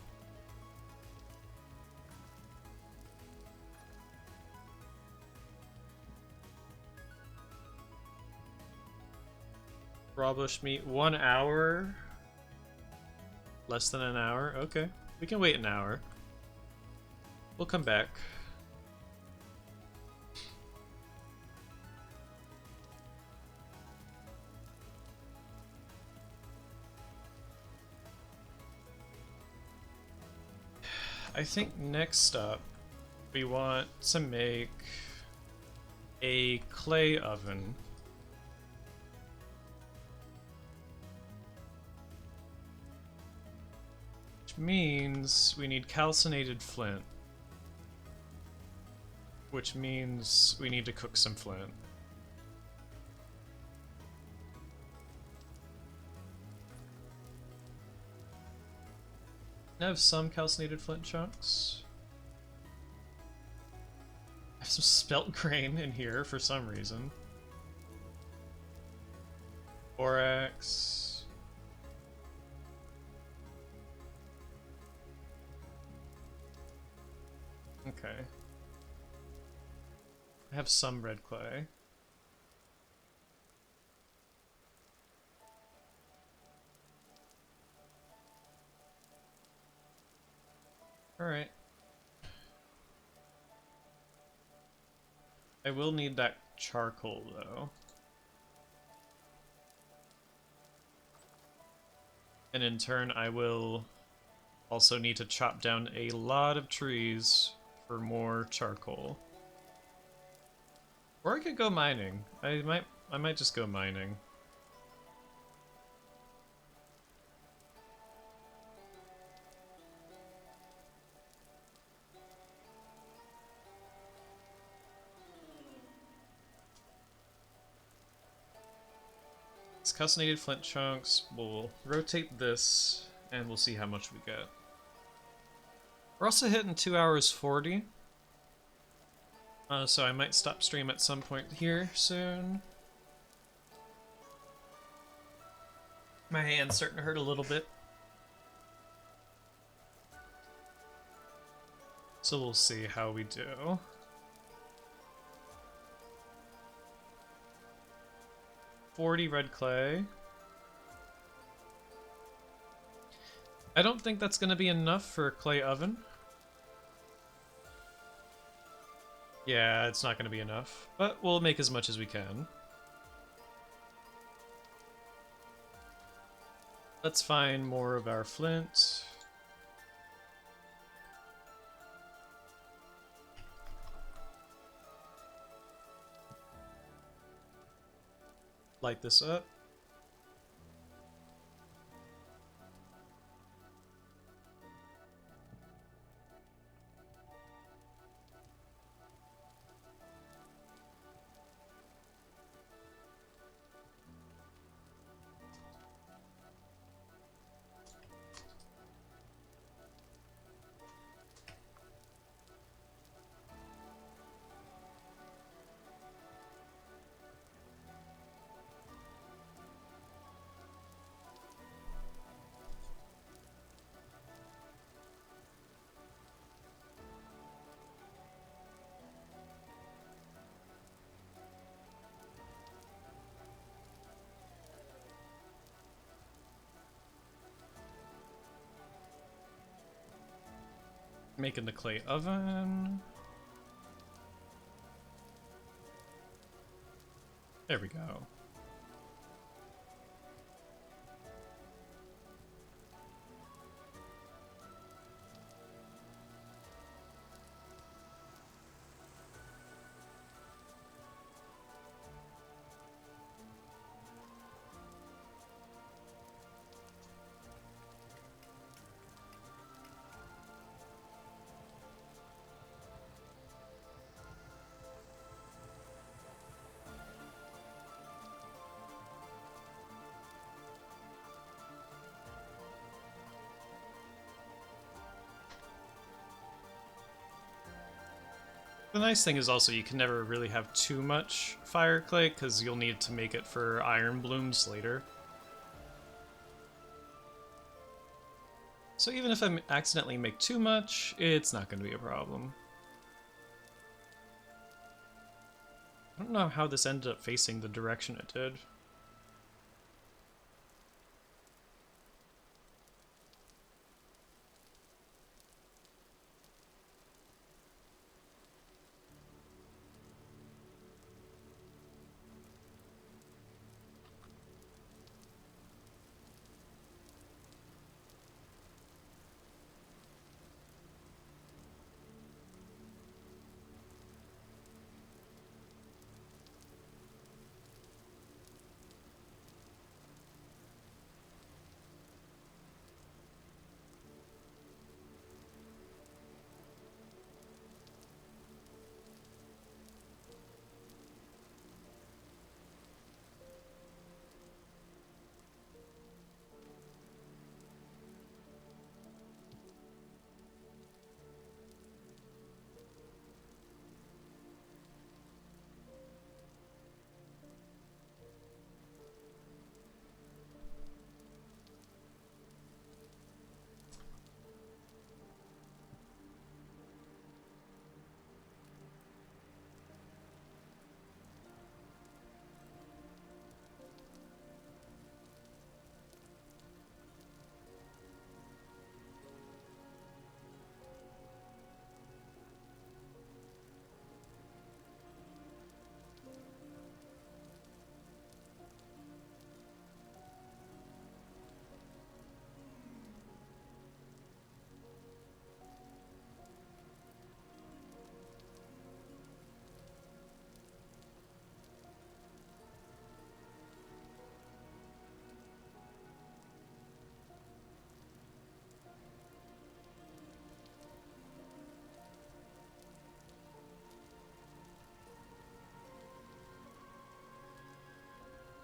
Raw bushmeat, 1 hour. Less than an hour. Okay, we can wait an hour. We'll come back. I think next up we want to make a clay oven. Which means we need calcinated flint. Which means we need to cook some flint. I have some calcinated flint chunks. I have some spelt grain in here for some reason. Borax. Okay. I have some red clay. Alright. I will need that charcoal, though. And in turn, I will also need to chop down a lot of trees for more charcoal. Or I could go mining. I might just go mining. It's calcinated flint chunks. We'll rotate this and we'll see how much we get. We're also hitting 2 hours 40. So I might stop stream at some point here soon. My hand's starting to hurt a little bit. So we'll see how we do. $40 red clay. I don't think that's going to be enough for a clay oven. Yeah, it's not going to be enough, but we'll make as much as we can. Let's find more of our flint. Light this up. Making the clay oven. There we go. The nice thing is also you can never really have too much fire clay because you'll need to make it for iron blooms later. So even if I accidentally make too much, it's not going to be a problem. I don't know how this ended up facing the direction it did.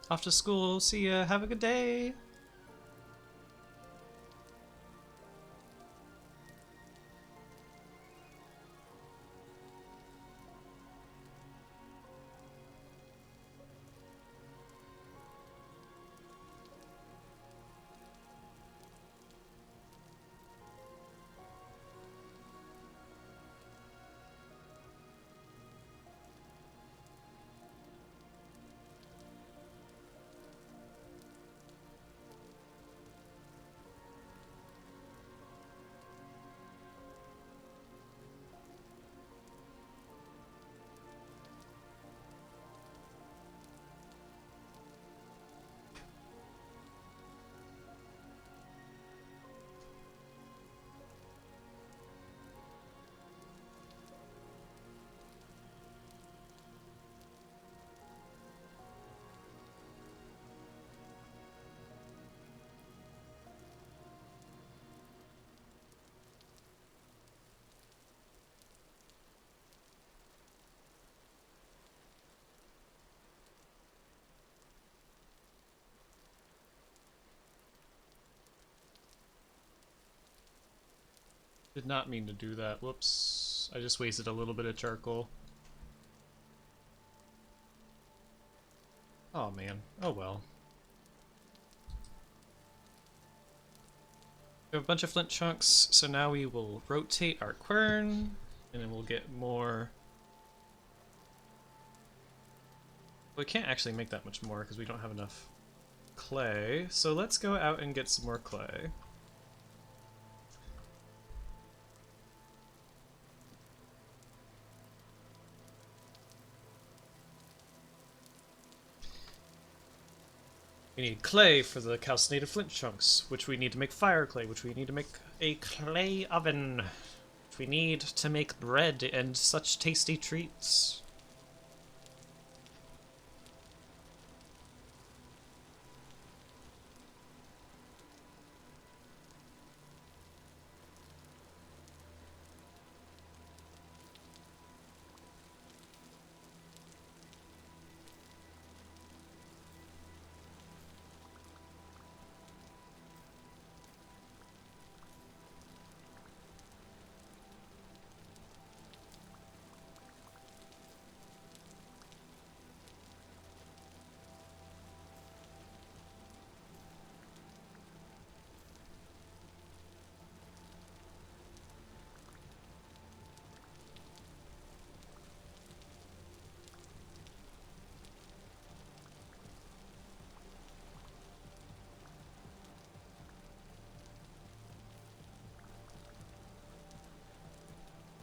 Off to school. See ya. Have a good day. Did not mean to do that. Whoops. I just wasted a little bit of charcoal. Oh man. Oh well. We have a bunch of flint chunks, so now we will rotate our quern, and then we'll get more. We can't actually make that much more because we don't have enough clay, so let's go out and get some more clay. We need clay for the calcinated flint chunks, which we need to make fire clay, which we need to make a clay oven, which we need to make bread and such tasty treats.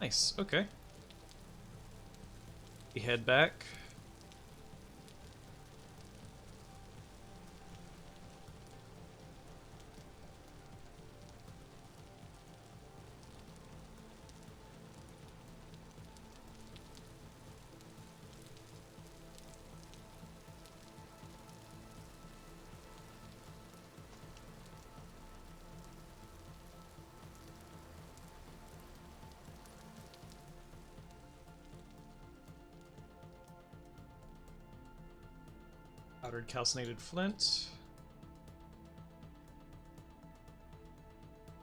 Nice, okay. We head back. Powdered calcinated flint.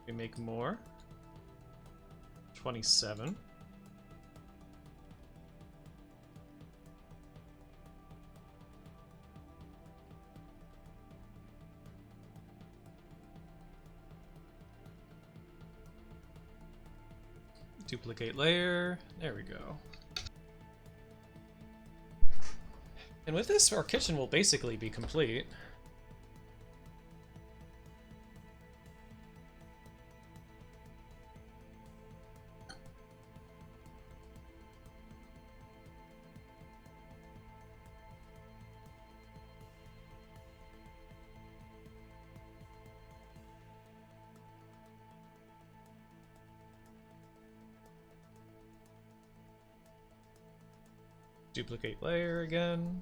We make more. 27. Duplicate layer. There we go. And with this, our kitchen will basically be complete. Duplicate layer again.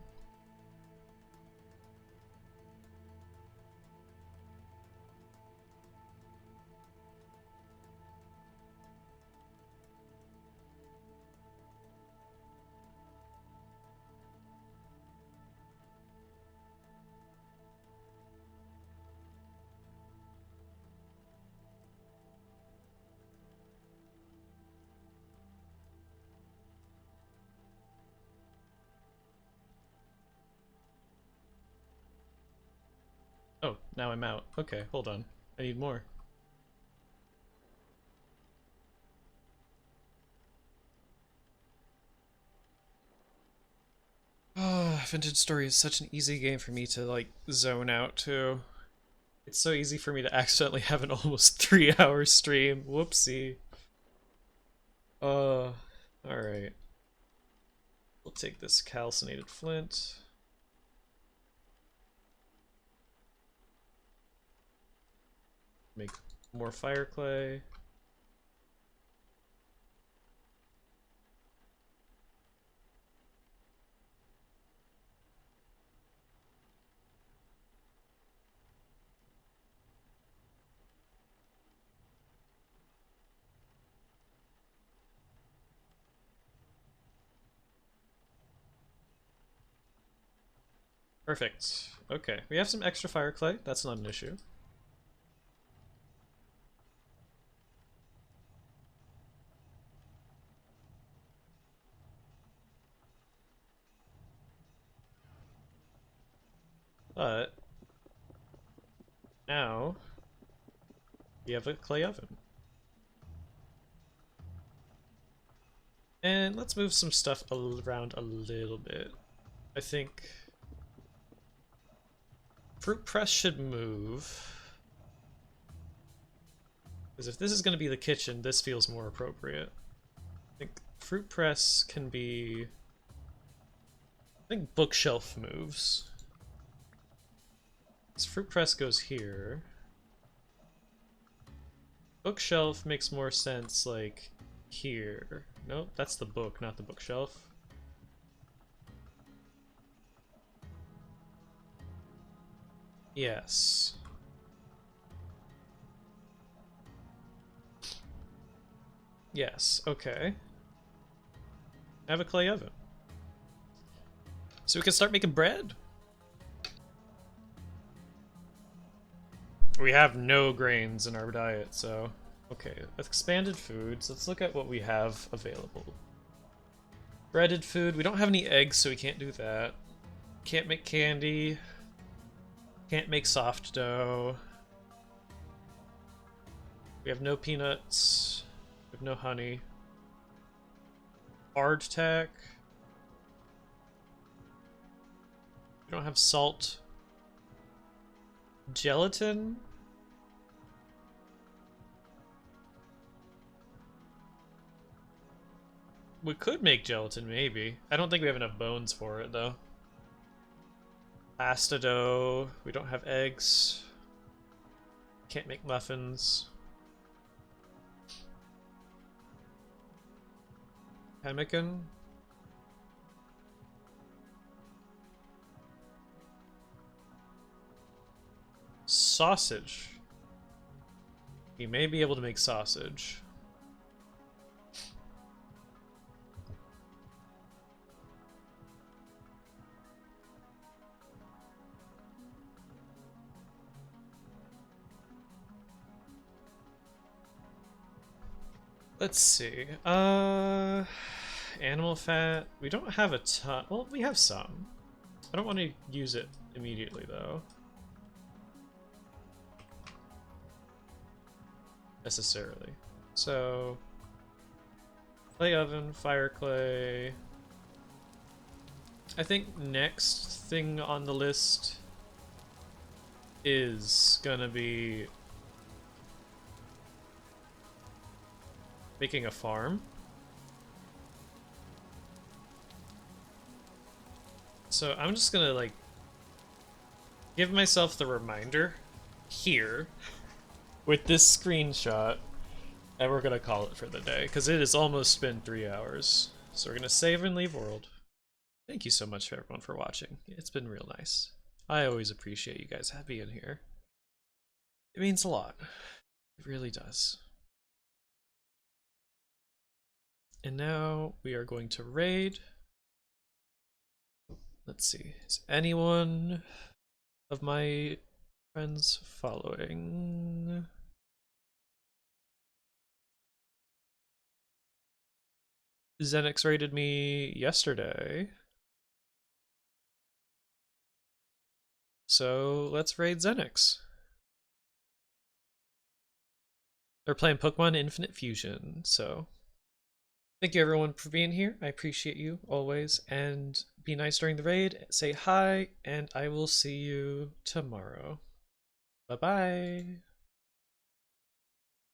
Oh, now I'm out. Okay, hold on. I need more. Oh, Vintage Story is such an easy game for me to, like, zone out to. It's so easy for me to accidentally have an almost 3-hour stream. Whoopsie. Alright. We'll take this calcinated flint. Make more fire clay. Perfect. Okay, we have some extra fire clay. That's not an issue. But now we have a clay oven. And let's move some stuff around a little bit. I think fruit press should move. Because if this is going to be the kitchen, this feels more appropriate. I think fruit press can be... I think bookshelf moves. This fruit press goes here. Bookshelf makes more sense, like, here. Nope, that's the book, not the bookshelf. Yes. Yes, okay. I have a clay oven. So we can start making bread? We have no grains in our diet, so... Okay, expanded foods. Let's look at what we have available. Breaded food. We don't have any eggs, so we can't do that. Can't make candy. Can't make soft dough. We have no peanuts. We have no honey. Hardtack. We don't have salt. Gelatin? We could make gelatin, maybe. I don't think we have enough bones for it, though. Pasta dough. We don't have eggs. Can't make muffins. Pemmican. Sausage. We may be able to make sausage. Let's see. Animal fat. We don't have a ton. Well, we have some. I don't want to use it immediately, though. Necessarily. So, clay oven, fire clay. I think next thing on the list is gonna be making a farm. So I'm just gonna like give myself the reminder here with this screenshot, and we're gonna call it for the day because it has almost been 3 hours. So we're gonna save and leave world. Thank you so much for everyone for watching. It's been real nice. I always appreciate you guys being here. It means a lot. It really does. And now we are going to raid. Let's see. Is anyone of my friends following? Zenix raided me yesterday. So let's raid Zenix. They're playing Pokemon Infinite Fusion, so thank you everyone for being here. I appreciate you always, and be nice during the raid, say hi, and I will see you tomorrow. Bye-bye.